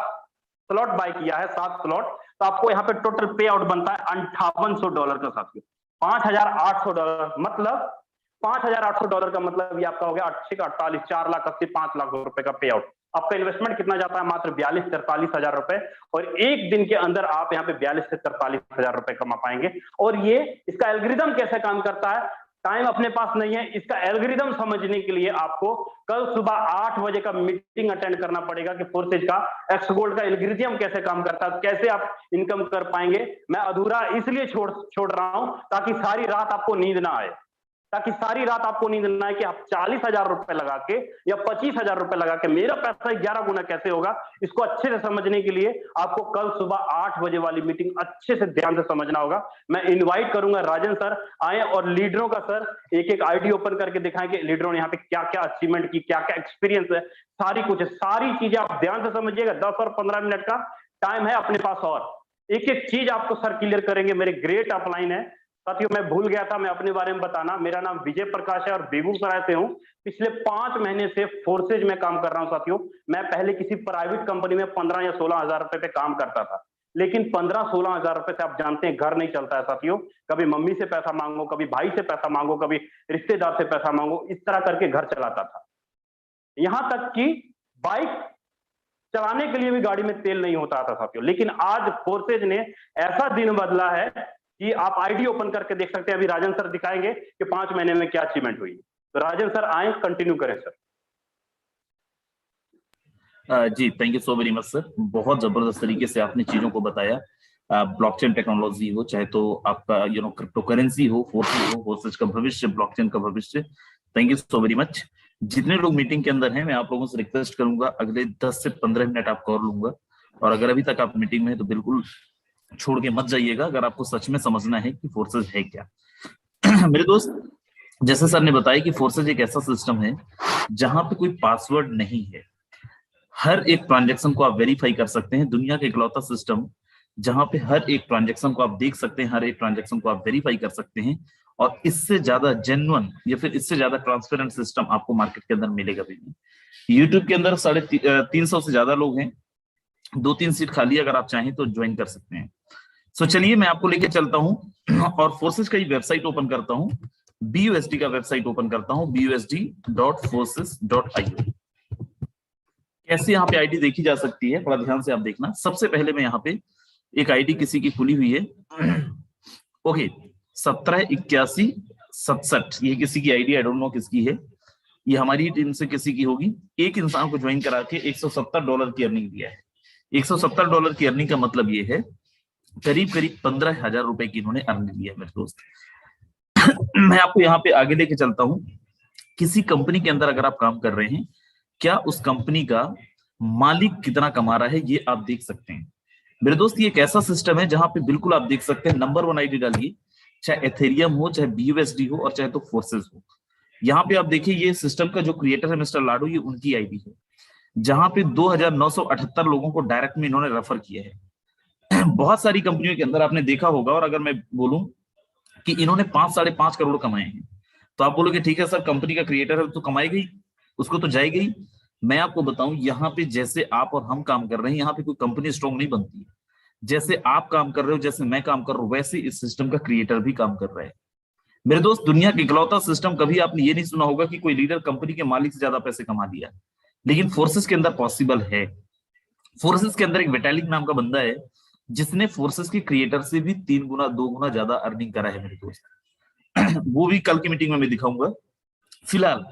स्लॉट बाय किया है, 7 स्लॉट, तो आपको यहाँ पे टोटल पे आउट बनता है $5800 का साथियों। $5800, मतलब $5800 का मतलब ये आपका हो गया 8 का 48, 4,80,000 5 लाख रुपए का पे आउट। आपका इन्वेस्टमेंट कितना जाता है? मात्र 42-43 हजार रुपए, और एक दिन के अंदर आप यहाँ पे 42 से 43 हजार रुपए कमा पाएंगे। और ये इसका एल्गोरिदम कैसे काम करता है, टाइम अपने पास नहीं है, इसका एल्गोरिदम समझने के लिए आपको कल सुबह 8 बजे का मीटिंग अटेंड करना पड़ेगा कि फोर्सेज का एक्स गोल्ड का एल्गोरिदम कैसे काम करता है, कैसे आप इनकम कर पाएंगे। मैं अधूरा इसलिए छोड़ रहा हूं ताकि सारी रात आपको नींद ना आए, ताकि सारी रात आपको नींद ना आए कि आप 40,000 रुपए लगा के या 25,000 रुपए लगा के मेरा पैसा 11 गुना कैसे होगा। इसको अच्छे से समझने के लिए आपको कल सुबह 8 बजे वाली मीटिंग अच्छे से ध्यान से समझना होगा। मैं इनवाइट करूंगा राजन सर आए और लीडरों का सर एक आईडी ओपन करके दिखाएं कि लीडरों ने यहाँ पे क्या क्या अचीवमेंट की, क्या क्या एक्सपीरियंस है, सारी कुछ, सारी चीजें आप ध्यान से समझिएगा। 10 और 15 मिनट का टाइम है अपने पास, और एक एक चीज आपको सर क्लियर करेंगे। मेरे ग्रेट अपलाइन है साथियों, मैं भूल गया था मैं अपने बारे में बताना। मेरा नाम विजय प्रकाश है और बेगूसराय से हूं। पिछले 5 महीने से फोर्सेज में काम कर रहा हूं साथियों। मैं पहले किसी प्राइवेट कंपनी में 15 या 16 हजार रुपए पे काम करता था, लेकिन 15-16 हजार रुपए से आप जानते हैं घर नहीं चलता है साथियों। कभी मम्मी से पैसा मांगो, कभी भाई से पैसा मांगो, कभी रिश्तेदार से पैसा मांगो, इस तरह करके घर चलाता था। यहां तक कि बाइक चलाने के लिए भी गाड़ी में तेल नहीं होता था साथियों। लेकिन आज फोर्सेज ने ऐसा दिन बदला है कि आप आईडी ओपन करके देख सकते हैं। अभी राजन सर दिखाएंगे कि 5 महीने में क्या अचीवमेंट हुई। तो राजन सर आए, कंटिन्यू करें सर। जी thank you so very much sir, बहुत जबरदस्त तरीके से आपने चीजों को बताया। ब्लॉकचेन टेक्नोलॉजी हो, चाहे तो आपका क्रिप्टो करेंसी हो, फोर्सेज का भविष्य, ब्लॉकचेन का भविष्य। Thank you so very much. जितने लोग मीटिंग के अंदर हैं, मैं आप लोगों से रिक्वेस्ट करूंगा अगले 10 से 15 मिनट आप कॉल लूंगा, और अगर अभी तक आप मीटिंग में हैं तो बिल्कुल छोड़ के मत जाइएगा अगर आपको सच में समझना है कि फोर्सेज है क्या। मेरे दोस्त, जैसे सर ने बताया कि फोर्सेज एक ऐसा सिस्टम है जहां पे कोई पासवर्ड नहीं है। हर एक ट्रांजैक्शन को आप वेरीफाई कर सकते हैं। दुनिया का इकलौता सिस्टम जहां पे हर एक ट्रांजैक्शन को आप देख सकते हैं, हर एक ट्रांजैक्शन को आप वेरीफाई कर सकते हैं, और इससे ज्यादा जेन्युइन या फिर इससे ज्यादा ट्रांसपेरेंट सिस्टम आपको मार्केट के अंदर मिलेगा भी नहीं। यूट्यूब के अंदर 350 से ज्यादा लोग हैं, 2-3 सीट खाली, अगर आप चाहें तो ज्वाइन कर सकते हैं। सो चलिए मैं आपको लेके चलता हूं और फोर्सेज का ही वेबसाइट ओपन करता हूं, BUSD का वेबसाइट ओपन करता हूं, busd.forces.io। कैसे यहाँ पे आईडी देखी जा सकती है, बड़ा ध्यान से आप देखना। सबसे पहले मैं यहाँ पे एक आईडी किसी की खुली हुई है, ओके, 178167, ये किसी की आईडी, आई डोंट नो किसकी है, ये हमारी टीम से किसी की होगी। एक इंसान को ज्वाइन करा के $170 की अर्निंग दिया है। $170 की अर्निंग का मतलब ये है करीब 15,000 रुपए की इन्होंने अर्निंग दिया है मेरे दोस्त। मैं आपको यहाँ पे आगे लेके चलता हूँ। किसी कंपनी के अंदर अगर आप काम कर रहे हैं, क्या उस कंपनी का मालिक कितना कमा रहा है ये आप देख सकते हैं। मेरे दोस्त, ये एक ऐसा सिस्टम है जहां पे बिल्कुल आप देख सकते हैं। नंबर 1 आईडी डालिए, चाहे एथेरियम हो, चाहे BUSD हो, और चाहे तो फोर्सेज हो। यहाँ पे आप देखिए, ये सिस्टम का जो क्रिएटर है मिस्टर लाडू, ये उनकी आईडी है, जहां पे 2,978 लोगों को डायरेक्ट में इन्होंने रेफर किया है। बहुत सारी कंपनियों के अंदर आपने देखा होगा, और अगर मैं बोलूं कि इन्होंने 5-5.5 करोड़ कमाए हैं, तो आप बोलोगे ठीक है सर, कंपनी का क्रिएटर है तो कमाएगा ही, उसको तो जाएगा ही। मैं आपको बताऊं, यहाँ पे जैसे आप और हम काम कर रहे हैं, यहाँ पे कोई कंपनी स्ट्रांग नहीं बनती है। जैसे आप काम कर रहे हो, जैसे मैं काम कर रहा हूँ, वैसे इस सिस्टम का क्रिएटर भी काम कर रहा है। मेरे दोस्त, दुनिया का इकलौता सिस्टम, कभी आपने ये नहीं सुना होगा कि कोई लीडर कंपनी के मालिक से ज्यादा पैसे कमा लिया, लेकिन फोर्सेस के अंदर पॉसिबल है। फोर्सेस के अंदर एक विटालिक नाम का बंदा है, जिसने फोर्सेस के क्रिएटर से भी 3 गुना 2 गुना ज्यादा अर्निंग करा है मेरे दोस्त। वो भी कल की मीटिंग में मैं दिखाऊंगा। फिलहाल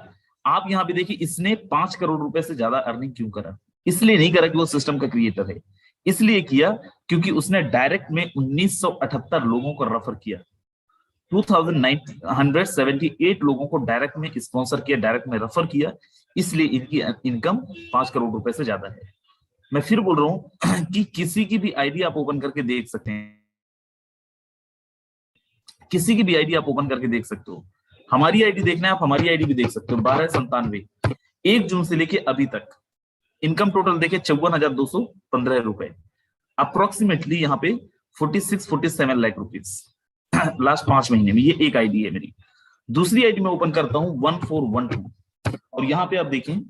आप यहाँ पे देखिए, इसने 5 करोड़ रुपए से ज्यादा अर्निंग क्यों करा? इसलिए नहीं करा कि वो सिस्टम का क्रिएटर है, इसलिए किया क्योंकि उसने डायरेक्ट में 1978 लोगों को रेफर किया। 2978 लोगों को डायरेक्ट में स्पॉन्सर किया, डायरेक्ट में रेफर किया, इसलिए इनकी इनकम 5 करोड़ रुपए से ज्यादा है। मैं फिर बोल रहा हूं कि किसी की भी आईडी आप ओपन करके देख सकते हैं, किसी की भी आईडी आप ओपन करके देख सकते हो। हमारी आईडी देखना है, आप हमारी आईडी भी देख सकते हो। 1297 1 जून से लेके अभी तक इनकम टोटल देखे 54,215 रुपए, अप्रोक्सीमेटली यहाँ पे 46-47 लाख रुपीज लास्ट 5 महीने में। ये एक आईडी है मेरी। दूसरी आईडी में ओपन करता हूं 1412, और यहाँ पे आप देखें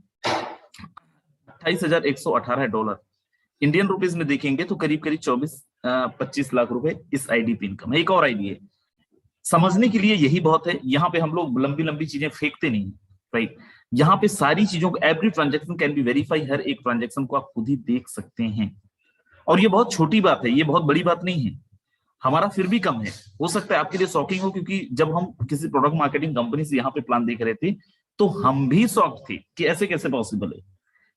$28,118 इंडियन रुपीज में देखेंगे तो करीब करीब 24-25 लाख रुपए इस आईडी पे इनकम है। एक और आईडी है, समझने के लिए यही बहुत है। यहाँ पे हम लोग लंबी लंबी चीजें फेंकते नहीं, राइट। यहाँ पे सारी चीजों को, every transaction can be verify, हर एक ट्रांजेक्शन को आप खुद ही देख सकते हैं। और ये बहुत छोटी बात है, ये बहुत बड़ी बात नहीं है। हमारा फिर भी कम है, हो सकता है आपके लिए शॉकिंग हो, क्योंकि जब हम किसी प्रोडक्ट मार्केटिंग कंपनी से यहाँ पे प्लान देख रहे थे तो हम भी शॉक थे कि ऐसे कैसे पॉसिबल है।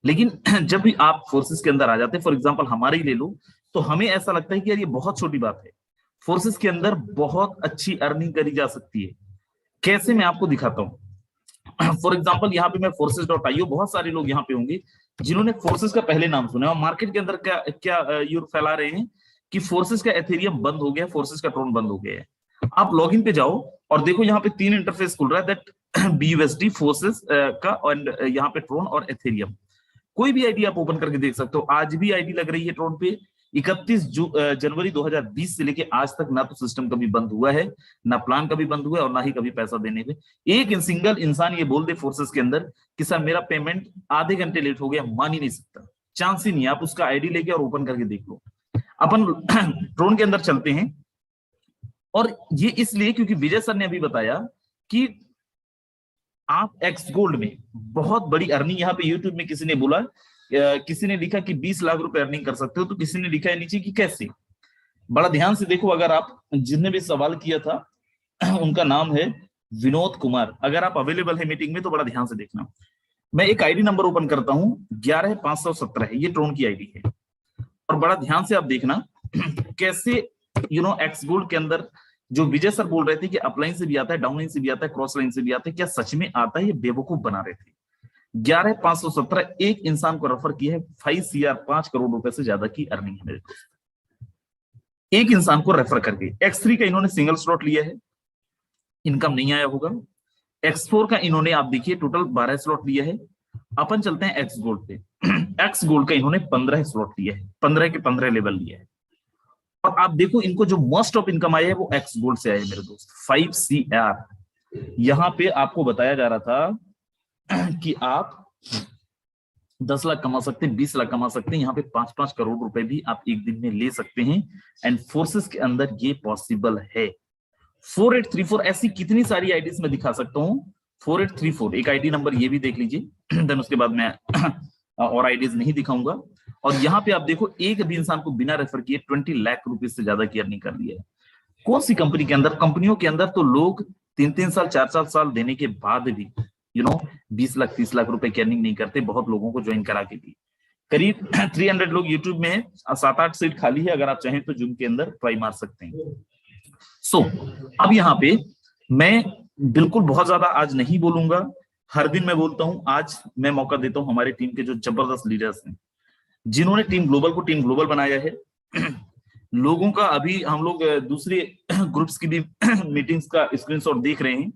लेकिन जब भी आप फोर्सेस के अंदर आ जाते हैं, फॉर एग्जांपल हमारे ही ले लो, तो हमें ऐसा लगता है कि यार ये बहुत छोटी बात है। फोर्सेस के अंदर बहुत अच्छी अर्निंग करी जा सकती है। कैसे, मैं आपको दिखाता हूं। फॉर एग्जांपल यहाँ पे मैं forces.io, बहुत सारे लोग यहाँ पे होंगे जिन्होंने फोर्सेस का पहले नाम सुना है, और मार्केट के अंदर क्या क्या यूर फैला रहे हैं कि फोर्सेस का एथेरियम बंद हो गया, फोर्सेस का ट्रोन बंद हो गया है। आप लॉगिन पे जाओ और देखो, यहाँ पे 3 इंटरफेस खुल रहा है, दैट BUSD, फोर्सेस का, और यहाँ पे ट्रोन और एथेरियम। कोई भी आईडी आप ओपन करके देख सकते हो। आज भी आईडी लग रही है ट्रोन पे। 31 जनवरी 2020 से लेके आज तक ना तो सिस्टम कभी बंद हुआ है, ना प्लान कभी बंद हुआ है, और ना ही कभी पैसा देने पे एक सिंगल इंसान ये बोल दे फोर्सेस के अंदर कि सर मेरा पेमेंट आधे घंटे लेट हो गया, मान ही नहीं सकता, चांस ही नहीं। आप उसका आईडी लेके और ओपन करके देख लो। अपन ट्रोन के अंदर चलते हैं, और ये इसलिए क्योंकि विजय सर ने अभी बताया कि आप एक्स गोल्ड में बहुत बड़ी अर्निंग, यहाँ पे यूट्यूब में किसी ने बोला, किसी ने लिखा कि 20 लाख रुपए अर्निंग कर सकते हो, तो किसी ने लिखा है नीचे कि कैसे। बड़ा ध्यान से देखो, अगर आप, जिसने भी सवाल किया था उनका नाम है विनोद कुमार। अगर आप अवेलेबल है मीटिंग में तो बड़ा ध्यान से देखना। मैं एक आईडी नंबर ओपन करता हूं, 11517 है, ये ट्रोन की आईडी है। और बड़ा ध्यान से आप देखना कैसे एक्स गोल्ड के अंदर जो विजय सर बोल रहे थे कि अपलाइन से भी आता है, डाउनलाइन से भी आता है, क्रॉस लाइन से भी आता है, क्या सच में आता है? ये बेवकूफ बना रहे थे। 11517 एक इंसान को रेफर किया है, 5 CR 5 करोड़ रुपए से ज्यादा की अर्निंग है मेरे दोस्त, एक इंसान को रेफर करके। X3 का इन्होंने सिंगल स्लॉट लिया है, इनकम नहीं आया होगा। X4 का इन्होंने, आप देखिए, टोटल 12 स्लॉट लिया है। अपन चलते हैं एक्स गोल्ड पे। एक्स गोल्ड का इन्होंने 15 स्लॉट लिया है, 15 के 15 लेवल लिया है। और आप देखो, इनको जो मोस्ट ऑफ इनकम आया है वो एक्स गोल्ड से आया है मेरे दोस्त, 5 CR। यहाँ पे आपको बताया जा रहा था कि आप 10 लाख कमा सकते हैं, 20 लाख कमा सकते हैं, यहाँ पे 5-5 करोड़ रुपए भी आप एक दिन में ले सकते हैं। एंड फोर्सेस के अंदर ये पॉसिबल है। 4834 ऐसी कितनी सारी आईडीज में दिखा सकता हूँ। 4834 एक आईडी नंबर, ये भी देख लीजिए। देन उसके बाद मैं और आईडीज नहीं दिखाऊंगा। और यहाँ पे आप देखो, एक भी इंसान को बिना रेफर किए 20 लाख रुपीज से ज्यादा की अर्निंग कर लिया है। कौन सी कंपनी के अंदर? कंपनियों के अंदर तो लोग 3-3 साल 4-4 साल देने के बाद भी 20 लाख 30 लाख रुपए की अर्निंग नहीं करते। बहुत लोगों को ज्वाइन करा के भी करीब 300 लोग यूट्यूब में है, 7-8 सीट खाली है। अगर आप चाहें तो जूम के अंदर ट्राई मार सकते हैं। सो अब यहाँ पे मैं बिल्कुल बहुत ज्यादा आज नहीं बोलूंगा, हर दिन मैं बोलता हूं। आज मैं मौका देता हूं हमारे टीम के जो जबरदस्त लीडर्स हैं, जिन्होंने टीम ग्लोबल को टीम ग्लोबल बनाया है। लोगों का अभी हम लोग दूसरे ग्रुप्स की भी मीटिंग्स का स्क्रीनशॉट देख रहे हैं,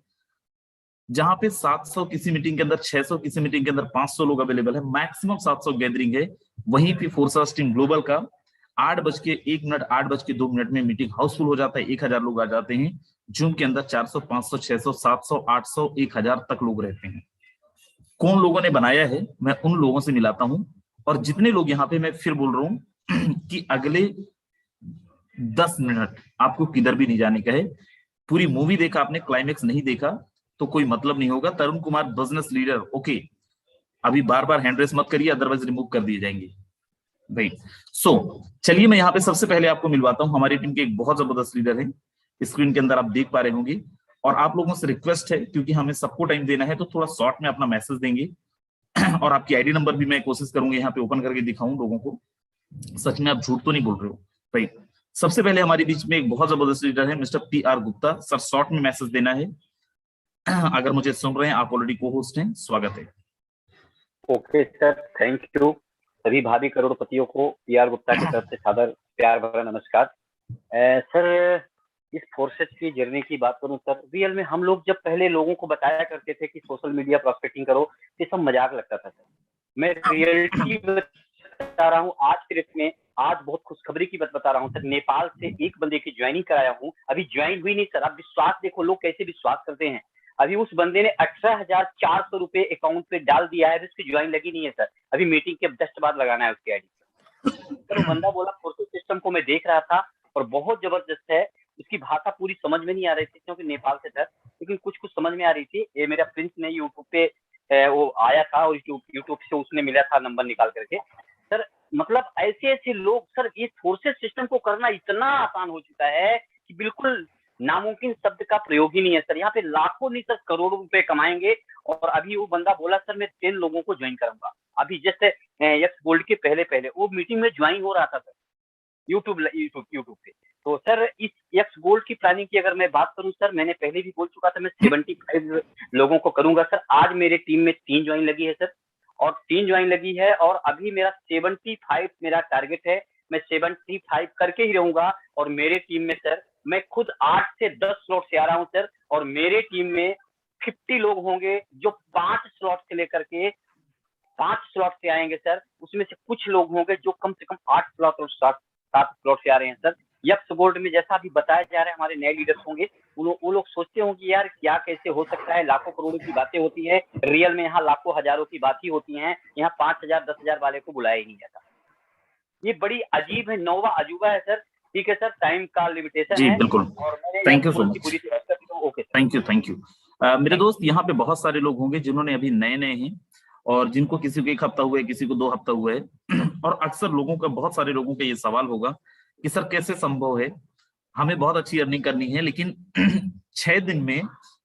जहां पे 700 किसी मीटिंग के अंदर, 600 किसी मीटिंग के अंदर 500 लोग अवेलेबल है, मैक्सिमम 700 गैदरिंग है। वहीं पे फोर्सेस टीम ग्लोबल का 8:01 8:02 में मीटिंग हाउसफुल हो जाता है, 1000 लोग आ जाते हैं। जूम के अंदर 400 500 600 700 800 1000 तक लोग रहते हैं। कौन लोगों ने बनाया है मैं उन लोगों से मिलाता हूं, और जितने लोग यहाँ पे, मैं फिर बोल रहा हूं कि अगले 10 मिनट आपको किधर भी नहीं जाने का है। पूरी मूवी देखा आपने, क्लाइमेक्स नहीं देखा तो कोई मतलब नहीं होगा। तरुण कुमार बिजनेस लीडर, ओके, अभी बार बार हैंड रेस मत करिए, अदरवाइज रिमूव कर दिए जाएंगे भाई। सो चलिए मैं यहाँ पे सबसे पहले आपको मिलवाता हूँ हमारी टीम के एक बहुत जबरदस्त लीडर है, स्क्रीन के अंदर आप देख पा रहे होंगे। और आप लोगों से रिक्वेस्ट है, क्योंकि हमें सबको टाइम देना है, तो थोड़ा शॉर्ट में अपना मैसेज देंगे और आपकी आईडी नंबर भी मैं कोशिश करूंगी यहाँ पे ओपन करके दिखाऊं लोगों को, सच में आप झूठ तो नहीं बोल रहे हो भाई। सबसे पहले हमारे बीच में एक बहुत जबरदस्त लीडर है mister PR Gupta sir, short में मैसेज देना है। अगर मुझे सुन रहे हैं, आप ऑलरेडी को होस्ट हैं, स्वागत है। Okay sir, thank you. सभी भावी करोड़पतियों को PR गुप्ता की तरफ से सादर प्यार भरा नमस्कार। सर, इस फोर्सेस की जर्नी की बात करूं सर, रियल में हम लोग जब पहले लोगों को बताया करते थे कि सोशल मीडिया प्रॉस्पेक्टिंग करो, ये सब मजाक लगता था सर। मैं रियलिटी बता रहा हूँ आज के डेट में, आज बहुत खुशखबरी की बात बता रहा हूँ सर। नेपाल से एक बंदे की ज्वाइनिंग कराया हूँ, अभी ज्वाइन हुई नहीं सर। आप विश्वास देखो, लोग कैसे विश्वास करते हैं। अभी उस बंदे ने 18,400 रुपए अकाउंट पे डाल दिया है, उसकी ज्वाइन लगी नहीं है सर। अभी मीटिंग के जस्ट बाद लगाना है उसकी आईडी सर। वो बंदा बोला फोर्सेस सिस्टम को मैं देख रहा था और बहुत जबरदस्त है। उसकी भाषा पूरी समझ में नहीं आ रही थी क्योंकि नेपाल से था, लेकिन कुछ कुछ समझ में आ रही थी। ये मेरा प्रिंस ने यूट्यूब पे वो आया था और यूट्यूब से उसने मिला था नंबर निकाल करके सर। मतलब ऐसे ऐसे लोग सर, ये फोर्सेस सिस्टम को करना इतना आसान हो चुका है कि बिल्कुल नामुमकिन शब्द का प्रयोग ही नहीं है सर। यहाँ पे लाखों नहीं सर करोड़ों रुपए कमाएंगे। और अभी वो बंदा बोला सर मैं 10 लोगों को ज्वाइन करूंगा। अभी जैसे एक्स गोल्ड के पहले पहले वो मीटिंग में ज्वाइन हो रहा था सर, यूट्यूब पे। तो सर इस एक्स गोल्ड की प्लानिंग की अगर मैं बात करूं सर, मैंने पहले भी बोल चुका था मैं 75 लोगों को करूंगा सर। आज मेरे टीम में 3 ज्वाइन लगी है सर, और 3 ज्वाइन लगी है, और अभी मेरा 75 मेरा टारगेट है। मैं 75 करके ही रहूंगा। और मेरे टीम में सर मैं खुद 8 से 10 स्लॉट से आ रहा हूं सर, और मेरे टीम में 50 लोग होंगे जो 5 स्लॉट से लेकर के 5 स्लॉट से आएंगे सर। उसमें से कुछ लोग होंगे जो कम से कम 8 स्लॉट और 7 स्लॉट से आ रहे हैं सर। यक्स गोल्ड में जैसा अभी बताया जा रहा है, हमारे नए लीडर्स होंगे, वो लोग सोचते होंगे यार क्या कैसे हो सकता है, लाखों करोड़ों की बातें होती है। रियल में यहाँ लाखों हजारों की बात ही होती है। यहाँ 5,000 10,000 वाले को बुलाया ही नहीं जाता। ये बड़ी अजीब है, नौवा अजूबा है सर। ठीक है सर, टाइम का लिमिटेशन जी है। बिल्कुल, और thank you so much. Okay, thank you. मेरे दोस्त, यहाँ पे बहुत सारे लोग होंगे जिन्होंने अभी नए नए हैं, और जिनको किसी को 1 हफ्ता हुआ है, किसी को 2 हफ्ता हुआ है। और अक्सर लोगों का, बहुत सारे लोगों का ये सवाल होगा कि सर कैसे संभव है, हमें बहुत अच्छी अर्निंग करनी है, लेकिन 6 दिन में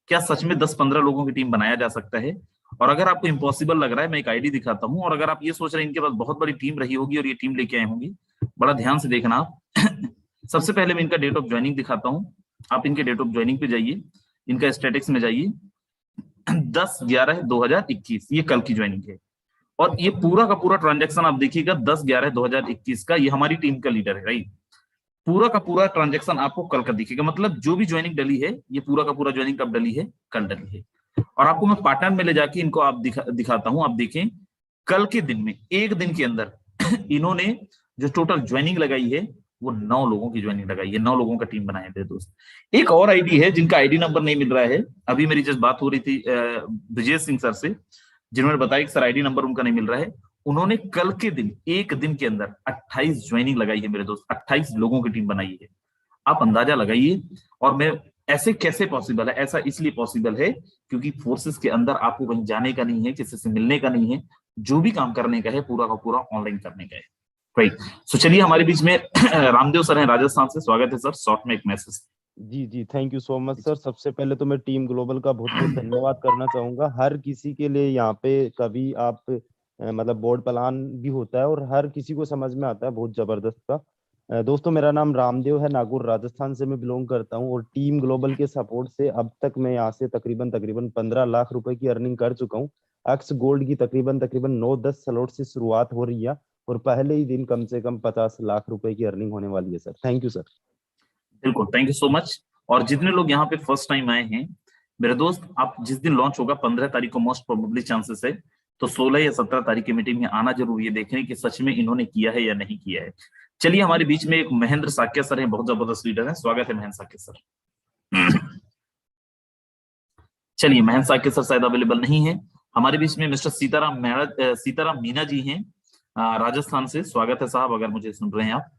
क्या सच में 10-15 लोगों की टीम बनाया जा सकता है? और अगर आपको इम्पॉसिबल लग रहा है, मैं एक आईडी दिखाता हूँ, और अगर आप ये सोच रहे हैं इनके पास बहुत बड़ी टीम रही होगी और ये टीम लेके आए होंगे, बड़ा ध्यान से देखना आप। सबसे पहले मैं इनका डेट ऑफ ज्वाइनिंग दिखाता हूँ। आप इनके डेट ऑफ ज्वाइनिंग पे जाइए, इनका स्टेटिक्स में जाइए। 10/11/2021 ये कल की ज्वाइनिंग है, और ये पूरा का पूरा ट्रांजैक्शन आप देखिएगा 10/11/2021 का। ये हमारी टीम का लीडर है, राइट। पूरा का पूरा ट्रांजैक्शन आपको कल का दिखेगा, मतलब जो भी ज्वाइनिंग डली है, ये पूरा का पूरा ज्वाइनिंग कब डली है? कल डली है। और आपको मैं पार्टनर में ले जाके इनको आप दिखाता हूं। आप देखें, कल के दिन में, एक दिन के अंदर इन्होंने जो टोटल ज्वाइनिंग लगाई है वो 9 लोगों की ज्वाइनिंग लगाई है। 9 लोगों का टीम बनाए थे दोस्त। एक और आईडी है जिनका आईडी नंबर नहीं मिल रहा है। अभी मेरी जस्ट बात हो रही थी विजय सिंह सर से, जिन्होंने बताया कि सर आईडी नंबर उनका नहीं मिल रहा है। उन्होंने कल के दिन, एक दिन के अंदर 28 ज्वाइनिंग लगाई है मेरे दोस्त, 28 लोगों की टीम बनाई है। आप अंदाजा लगाइए। और मैं, ऐसे कैसे पॉसिबल है? ऐसा इसलिए पॉसिबल है क्योंकि फोर्सेस के अंदर आपको कहीं जाने का नहीं है, किसी से मिलने का नहीं है, जो भी काम करने का है पूरा का पूरा ऑनलाइन करने का है, राइट। सो चलिए, हमारे बीच में रामदेव सर हैं राजस्थान से, स्वागत है सर। शॉर्ट में एक मैसेज। जी thank you so much sir. सबसे पहले तो मैं टीम ग्लोबल का बहुत बहुत धन्यवाद करना चाहूंगा। हर किसी के लिए यहाँ पे कभी आप मतलब बोर्ड प्लान भी होता है और हर किसी को समझ में आता है, बहुत जबरदस्त का। दोस्तों, मेरा नाम रामदेव है, नागौर राजस्थान से मैं बिलोंग करता हूँ, और टीम ग्लोबल के सपोर्ट से अब तक मैं यहाँ से तकरीबन 15 लाख रुपए की अर्निंग कर चुका हूँ। एक्स गोल्ड की तकरीबन 9-10 स्लॉट से शुरुआत हो रही है, और पहले ही दिन कम से कम 50 लाख रुपए की अर्निंग होने वाली है सर। Thank you sir. बिल्कुल, थैंक यू सो मच। और जितने लोग यहाँ पे फर्स्ट टाइम आए हैं मेरे दोस्त, आप जिस दिन लॉन्च होगा 15 तारीख को मोस्ट प्रोबेबली चांसेस है, तो 16 या 17 तारीख की मीटिंग में आना जरूर, ये देखने कि सच में इन्होंने किया है या नहीं किया है। चलिए, हमारे बीच में एक महेंद्र साक्य सर है, बहुत जबरदस्त लीडर है, स्वागत है महेंद्र साक्य सर। चलिए, महेंद्र साक्य सर शायद अवेलेबल नहीं है, हमारे बीच में मिस्टर सीताराम मीना जी हैं राजस्थान से। स्वागत है साहब, अगर मुझे सुन रहे हैं आप।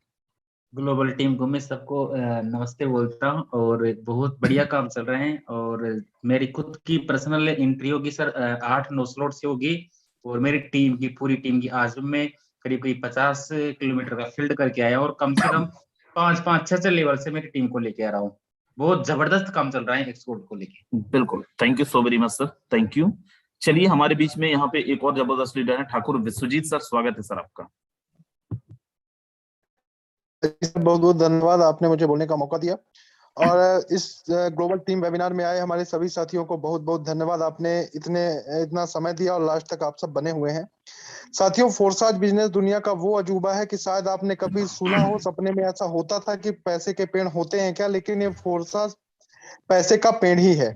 ग्लोबल टीम को मैं सबको नमस्ते बोलता हूँ, और बहुत बढ़िया काम चल रहे हैं। और मेरी खुद की पर्सनल एंट्री होगी सर, 8-9 स्लॉट से होगी। और मेरी टीम की, पूरी टीम की, आज मैं करीब 50 किलोमीटर का फील्ड करके आया, और कम से कम 5-6 लेवल से मेरी टीम को लेके आ रहा हूँ। बहुत जबरदस्त काम चल रहा है एक्सपोर्ट को लेके। बिल्कुल, thank you so very much sir, thank you. चलिए, हमारे बीच में यहाँ पे एक और जबरदस्त लीडर है, ठाकुर विश्वजीत सर। स्वागत है सर आपका। बहुत बहुत धन्यवाद, आपने मुझे बोलने का मौका दिया। और इस ग्लोबल टीम वेबिनार में आए हमारे सभी साथियों को बहुत बहुत धन्यवाद, आपने इतना समय दिया और लास्ट तक आप सब बने हुए हैं। साथियों, फोरसाज बिजनेस दुनिया का वो अजूबा है कि शायद आपने कभी सुना हो, सपने में ऐसा होता था कि पैसे के पेड़ होते हैं क्या, लेकिन ये फोरसाज पैसे का पेड़ ही है।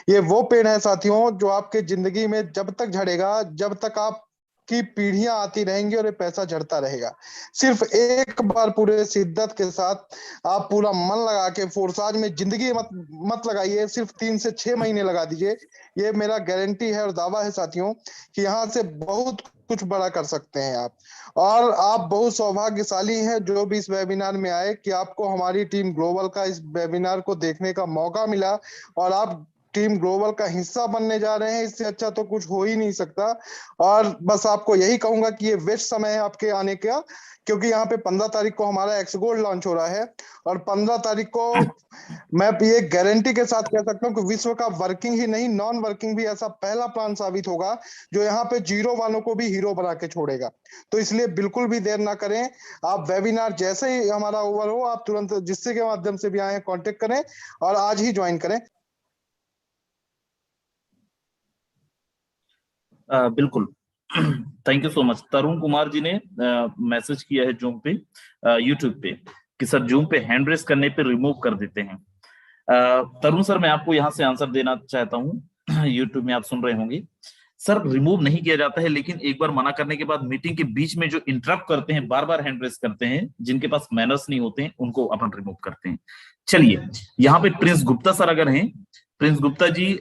ये वो पेड़ है साथियों जो आपके जिंदगी में जब तक झड़ेगा, जब तक आप की पीढ़ियां आती रहेंगी और ये पैसा झड़ता रहेगा। सिर्फ एक बार पूरे शिद्दत के साथ आप पूरा मन लगा के फोरसाज में जिंदगी मत लगाइए, सिर्फ 3 से 6 महीने लगा दीजिए। ये मेरा गारंटी है और दावा है साथियों कि यहाँ से बहुत कुछ बड़ा कर सकते हैं आप। और आप बहुत सौभाग्यशाली हैं जो भी इस वेबिनार में आए कि आपको हमारी टीम ग्लोबल का इस वेबिनार को देखने का मौका मिला और आप टीम ग्लोबल का हिस्सा बनने जा रहे हैं। इससे अच्छा तो कुछ हो ही नहीं सकता। और बस आपको यही कहूंगा कि ये बेस्ट समय है आपके आने का, क्योंकि यहाँ पे 15 तारीख को हमारा एक्स गोल्ड लॉन्च हो रहा है। और 15 तारीख को मैं ये गारंटी के साथ कह सकता हूँ कि विश्व का वर्किंग ही नहीं, नॉन वर्किंग भी ऐसा पहला प्लान साबित होगा जो यहाँ पे जीरो वालों को भी हीरो बना के छोड़ेगा। तो इसलिए बिल्कुल भी देर ना करें, आप वेबिनार जैसे ही हमारा ओवर हो, आप तुरंत जिससे के माध्यम से भी आए कॉन्टेक्ट करें और आज ही ज्वाइन करें। बिल्कुल, थैंक यू सो मच। तरुण कुमार जी ने मैसेज किया है जूम पे, यूट्यूब पे, कि सर जूम पे हैंड रेस करने पे रिमूव कर देते हैं। तरुण सर, मैं आपको यहाँ से आंसर देना चाहता हूँ। यूट्यूब में आप सुन रहे होंगे सर, रिमूव नहीं किया जाता है, लेकिन एक बार मना करने के बाद मीटिंग के बीच में जो इंटरप्ट करते हैं, बार बार हैंड रेस करते हैं, जिनके पास मैनर्स नहीं होते हैं, उनको अपन रिमूव करते हैं। चलिए, यहाँ पे प्रिंस गुप्ता सर अगर हैं, प्रिंस गुप्ता जी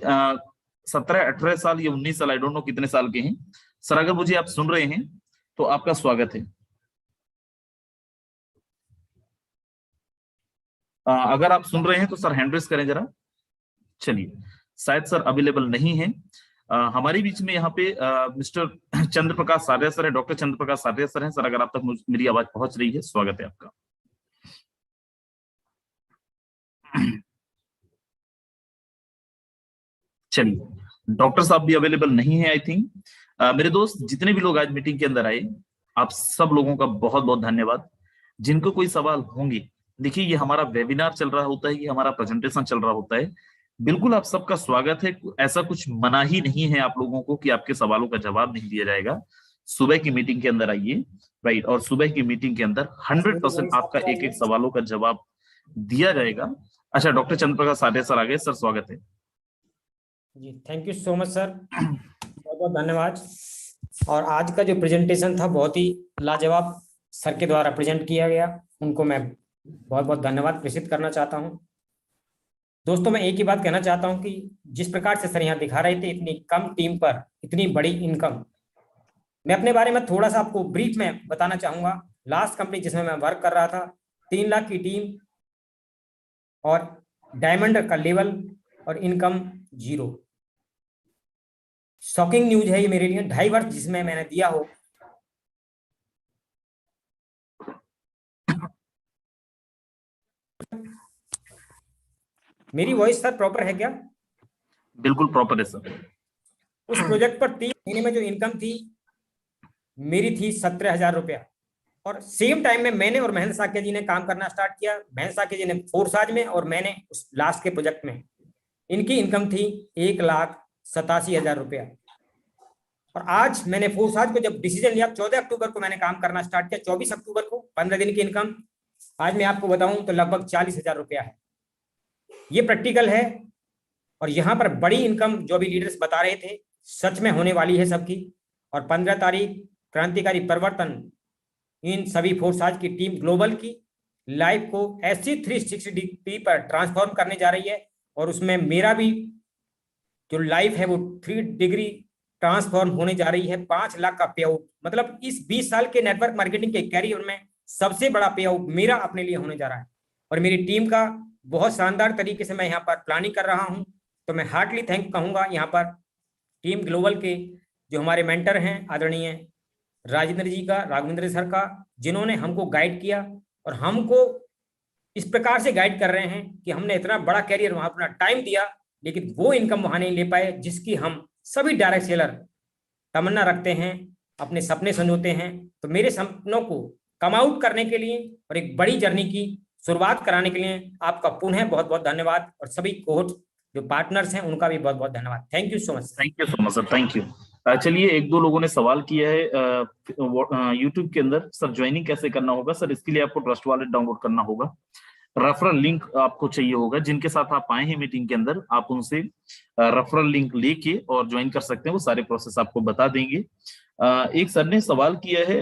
17-18 साल या 19 साल, आई डोंट नो कितने साल के हैं सर, अगर मुझे आप सुन रहे हैं तो आपका स्वागत है। अगर आप सुन रहे हैं तो सर हैंड रेस करें जरा। चलिए, शायद सर अवेलेबल नहीं है। हमारे बीच में यहाँ पे मिस्टर चंद्र प्रकाश सारिया सर है, डॉक्टर चंद्र प्रकाश सारिया सर हैं। सर, अगर आप तक मेरी आवाज पहुंच रही है, स्वागत है आपका। चलिए, डॉक्टर साहब भी अवेलेबल नहीं है आई थिंक। मेरे दोस्त, जितने भी लोग आज मीटिंग के अंदर आए, आप सब लोगों का बहुत बहुत धन्यवाद। जिनको कोई सवाल होंगे, देखिए ये हमारा वेबिनार चल रहा होता है, ये हमारा प्रेजेंटेशन चल रहा होता है, बिल्कुल आप सबका स्वागत है। ऐसा कुछ मना ही नहीं है आप लोगों को कि आपके सवालों का जवाब नहीं दिया जाएगा। सुबह की मीटिंग के अंदर आइए, राइट, और सुबह की मीटिंग के अंदर 100% आपका एक एक सवालों का जवाब दिया जाएगा। अच्छा, डॉक्टर चंद्र प्रकाश सारिया सर आ गए, सर स्वागत है जी। Thank you so much sir, बहुत बहुत धन्यवाद। और आज का जो प्रेजेंटेशन था बहुत ही लाजवाब सर के द्वारा प्रेजेंट किया गया, उनको मैं बहुत बहुत धन्यवाद प्रेषित करना चाहता हूं। दोस्तों, मैं एक ही बात कहना चाहता हूं कि जिस प्रकार से सर यहाँ दिखा रहे थे, इतनी कम टीम पर इतनी बड़ी इनकम, मैं अपने बारे में थोड़ा सा आपको ब्रीफ में बताना चाहूंगा। लास्ट कंपनी जिसमें मैं वर्क कर रहा था, 3 लाख की टीम और डायमंड का लेवल और इनकम 0। शॉकिंग न्यूज है ये मेरे लिए। 2.5 वर्ष जिसमें मैंने दिया हो, मेरी वॉइस सर प्रॉपर है क्या? बिल्कुल प्रॉपर है सर। उस प्रोजेक्ट पर 3 महीने में जो इनकम थी मेरी थी 17,000 रुपया। और सेम टाइम में मैंने और महेंद्र साक्य जी ने काम करना स्टार्ट किया। महेंद्र साक्य जी ने फोरसाज में और मैंने उस लास्ट के प्रोजेक्ट में। इनकी इनकम थी 1,87,000 रुपया। और आज मैंने फोरसाज को जब डिसीजन लिया, 14 अक्टूबर को मैंने काम करना स्टार्ट किया, 24 अक्टूबर को 15 दिन की इनकम आज मैं आपको बताऊं तो लगभग 40,000 रुपया है। ये प्रैक्टिकल है। और यहाँ पर बड़ी इनकम जो भी लीडर्स बता रहे थे सच में होने वाली है सबकी। और 15 तारीख क्रांतिकारी परिवर्तन इन सभी फोरसाज की टीम ग्लोबल की लाइफ को ऐसी 360 डिग्री पर ट्रांसफॉर्म करने जा रही है। और उसमें मेरा भी जो लाइफ है वो 3 डिग्री ट्रांसफॉर्म होने जा रही है। 5 लाख का पे आउट, मतलब इस 20 साल के नेटवर्क मार्केटिंग के कैरियर में सबसे बड़ा पे आउट मेरा अपने लिए होने जा रहा है। और मेरी टीम का बहुत शानदार तरीके से मैं यहाँ पर प्लानिंग कर रहा हूँ। तो मैं हार्टली थैंक कहूँगा यहाँ पर टीम ग्लोबल के जो हमारे मेंटर हैं आदरणीय राजेंद्र जी का, राघवेंद्र सर का, जिन्होंने हमको गाइड किया और हमको इस प्रकार से गाइड कर रहे हैं कि हमने इतना बड़ा कैरियर वहां अपना टाइम दिया, लेकिन वो इनकम वहां नहीं ले पाए जिसकी हम सभी डायरेक्ट सेलर तमन्ना रखते हैं, अपने सपने संजोते हैं। तो मेरे सपनों को कम आउट करने के लिए और एक बड़ी जर्नी की शुरुआत कराने के लिए आपका पुनः बहुत बहुत धन्यवाद, और सभी कोच जो पार्टनर्स हैं उनका भी बहुत बहुत धन्यवाद। Thank you so much. Thank you so much sir, thank you. चलिए, एक दो लोगों ने सवाल किया है यूट्यूब के अंदर, सर ज्वाइनिंग कैसे करना होगा? सर इसके लिए आपको ट्रस्ट वॉलेट डाउनलोड करना होगा, रेफरल लिंक आपको चाहिए होगा। जिनके साथ आप आए हैं मीटिंग के अंदर, आप उनसे रेफरल लिंक लेके और ज्वाइन कर सकते हैं, वो सारे प्रोसेस आपको बता देंगे। एक सर ने सवाल किया है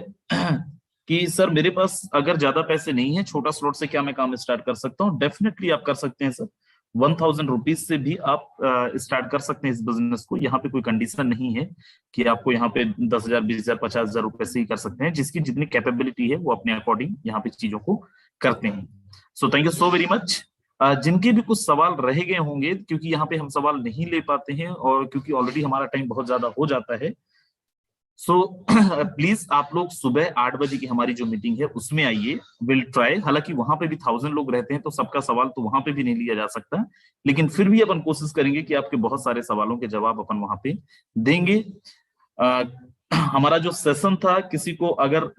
कि सर मेरे पास अगर ज्यादा पैसे नहीं है, छोटा स्लॉट से क्या मैं काम स्टार्ट कर सकता हूँ? डेफिनेटली आप कर सकते हैं सर। 1000 रुपीज से भी आप स्टार्ट कर सकते हैं इस बिजनेस को। यहाँ पे कोई कंडीशन नहीं है कि आपको यहाँ पे 10,000, 20,000, 50,000 रुपए से ही कर सकते हैं। जिसकी जितनी कैपेबिलिटी है वो अपने अकॉर्डिंग यहाँ पे चीजों को करते हैं। So thank you so very much. जिनके भी कुछ सवाल रह गए होंगे, क्योंकि यहाँ पे हम सवाल नहीं ले पाते हैं और क्योंकि ऑलरेडी हमारा टाइम बहुत ज्यादा हो जाता है, सो प्लीज आप लोग सुबह 8 बजे की हमारी जो मीटिंग है उसमें आइए। विल ट्राई, हालांकि वहां पे भी 1000 लोग रहते हैं तो सबका सवाल तो वहां पे भी नहीं लिया जा सकता, लेकिन फिर भी अपन कोशिश करेंगे कि आपके बहुत सारे सवालों के जवाब अपन वहां पे देंगे। हमारा जो सेशन था, किसी को अगर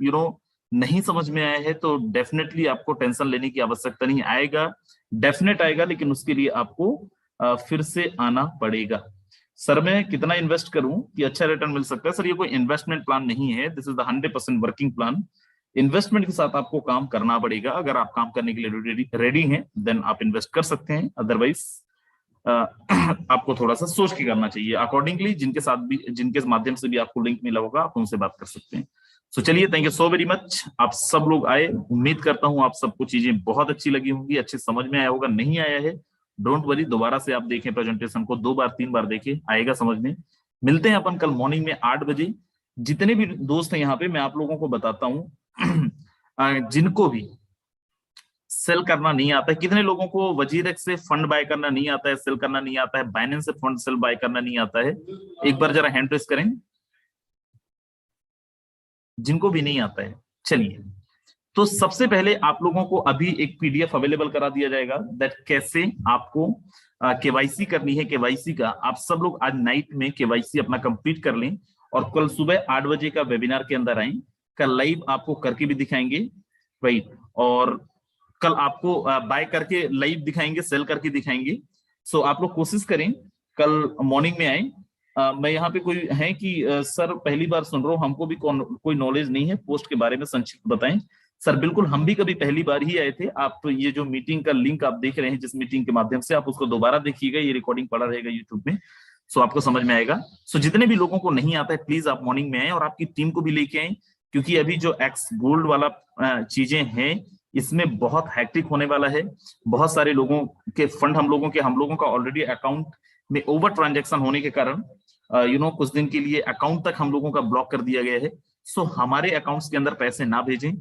नहीं समझ में आया है तो डेफिनेटली आपको टेंशन लेने की आवश्यकता नहीं, आएगा, डेफिनेट आएगा, लेकिन उसके लिए आपको फिर से आना पड़ेगा। सर मैं कितना इन्वेस्ट करूं कि अच्छा रिटर्न मिल सकता है? सर ये कोई इन्वेस्टमेंट प्लान नहीं है, this is the 100% working plan. Investment के साथ आपको काम करना पड़ेगा। अगर आप काम करने के लिए रेडी हैं देन आप इन्वेस्ट कर सकते हैं, अदरवाइज आपको थोड़ा सा सोच के करना चाहिए। अकॉर्डिंगली जिनके माध्यम से भी आपको लिंक मिला होगा आप उनसे बात कर सकते हैं। सो चलिए, thank you so very much. आप सब लोग आए, उम्मीद करता हूं आप सबको चीजें बहुत अच्छी लगी होंगी, अच्छे समझ में आया होगा। नहीं आया है डोंट वरी, दोबारा से आप देखें प्रेजेंटेशन को, 2 बार 3 बार देखें, आएगा समझ में। मिलते हैं अपन कल मॉर्निंग में 8 बजे। जितने भी दोस्त हैं यहाँ पे, मैं आप लोगों को बताता हूँ जिनको भी सेल करना नहीं आता है, कितने लोगों को वजीरेक्स से फंड बाय करना नहीं आता है, सेल करना नहीं आता है, बाइनेंस से फंड सेल बाय करना नहीं आता है, एक बार जरा हैंड रेस करें जिनको भी नहीं आता है। चलिए, तो सबसे पहले आप लोगों को अभी एक पीडीएफ अवेलेबल करा दिया जाएगा दैट कैसे आपको केवाईसी करनी है। केवाईसी का आप सब लोग आज नाइट में केवाईसी अपना कंप्लीट कर लें और कल सुबह 8 बजे का वेबिनार के अंदर आए। कल लाइव आपको करके भी दिखाएंगे, राइट, और कल आपको बाय करके लाइव दिखाएंगे, सेल करके दिखाएंगे। सो आप लोग कोशिश करें कल मॉर्निंग में आए। मैं यहाँ पे कोई है कि सर पहली बार सुन रहा हूँ, हमको भी कोई नॉलेज नहीं है, पोस्ट के बारे में संक्षिप्त बताएं। सर बिल्कुल, हम भी कभी पहली बार ही आए थे। आप तो ये जो मीटिंग का लिंक आप देख रहे हैं, जिस मीटिंग के माध्यम से, आप उसको दोबारा देखिएगा, ये रिकॉर्डिंग पड़ा रहेगा यूट्यूब में, सो आपको समझ में आएगा। सो जितने भी लोगों को नहीं आता है प्लीज आप मॉर्निंग में आए और आपकी टीम को भी लेके आए, क्योंकि अभी जो एक्स गोल्ड वाला चीजें हैं इसमें बहुत हैक्टिक होने वाला है। बहुत सारे लोगों के फंड हम लोगों का ऑलरेडी अकाउंट में ओवर ट्रांजेक्शन होने के कारण कुछ दिन के लिए अकाउंट तक हम लोगों का ब्लॉक कर दिया गया है। सो हमारे अकाउंट्स के अंदर पैसे ना भेजें,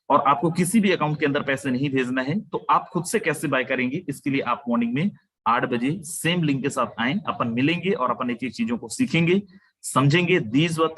और आपको किसी भी अकाउंट के अंदर पैसे नहीं भेजना है। तो आप खुद से कैसे बाय करेंगे, इसके लिए आप मॉर्निंग में 8 बजे सेम लिंक के साथ आए, अपन मिलेंगे और अपन एक एक चीजों को सीखेंगे, समझेंगे। These were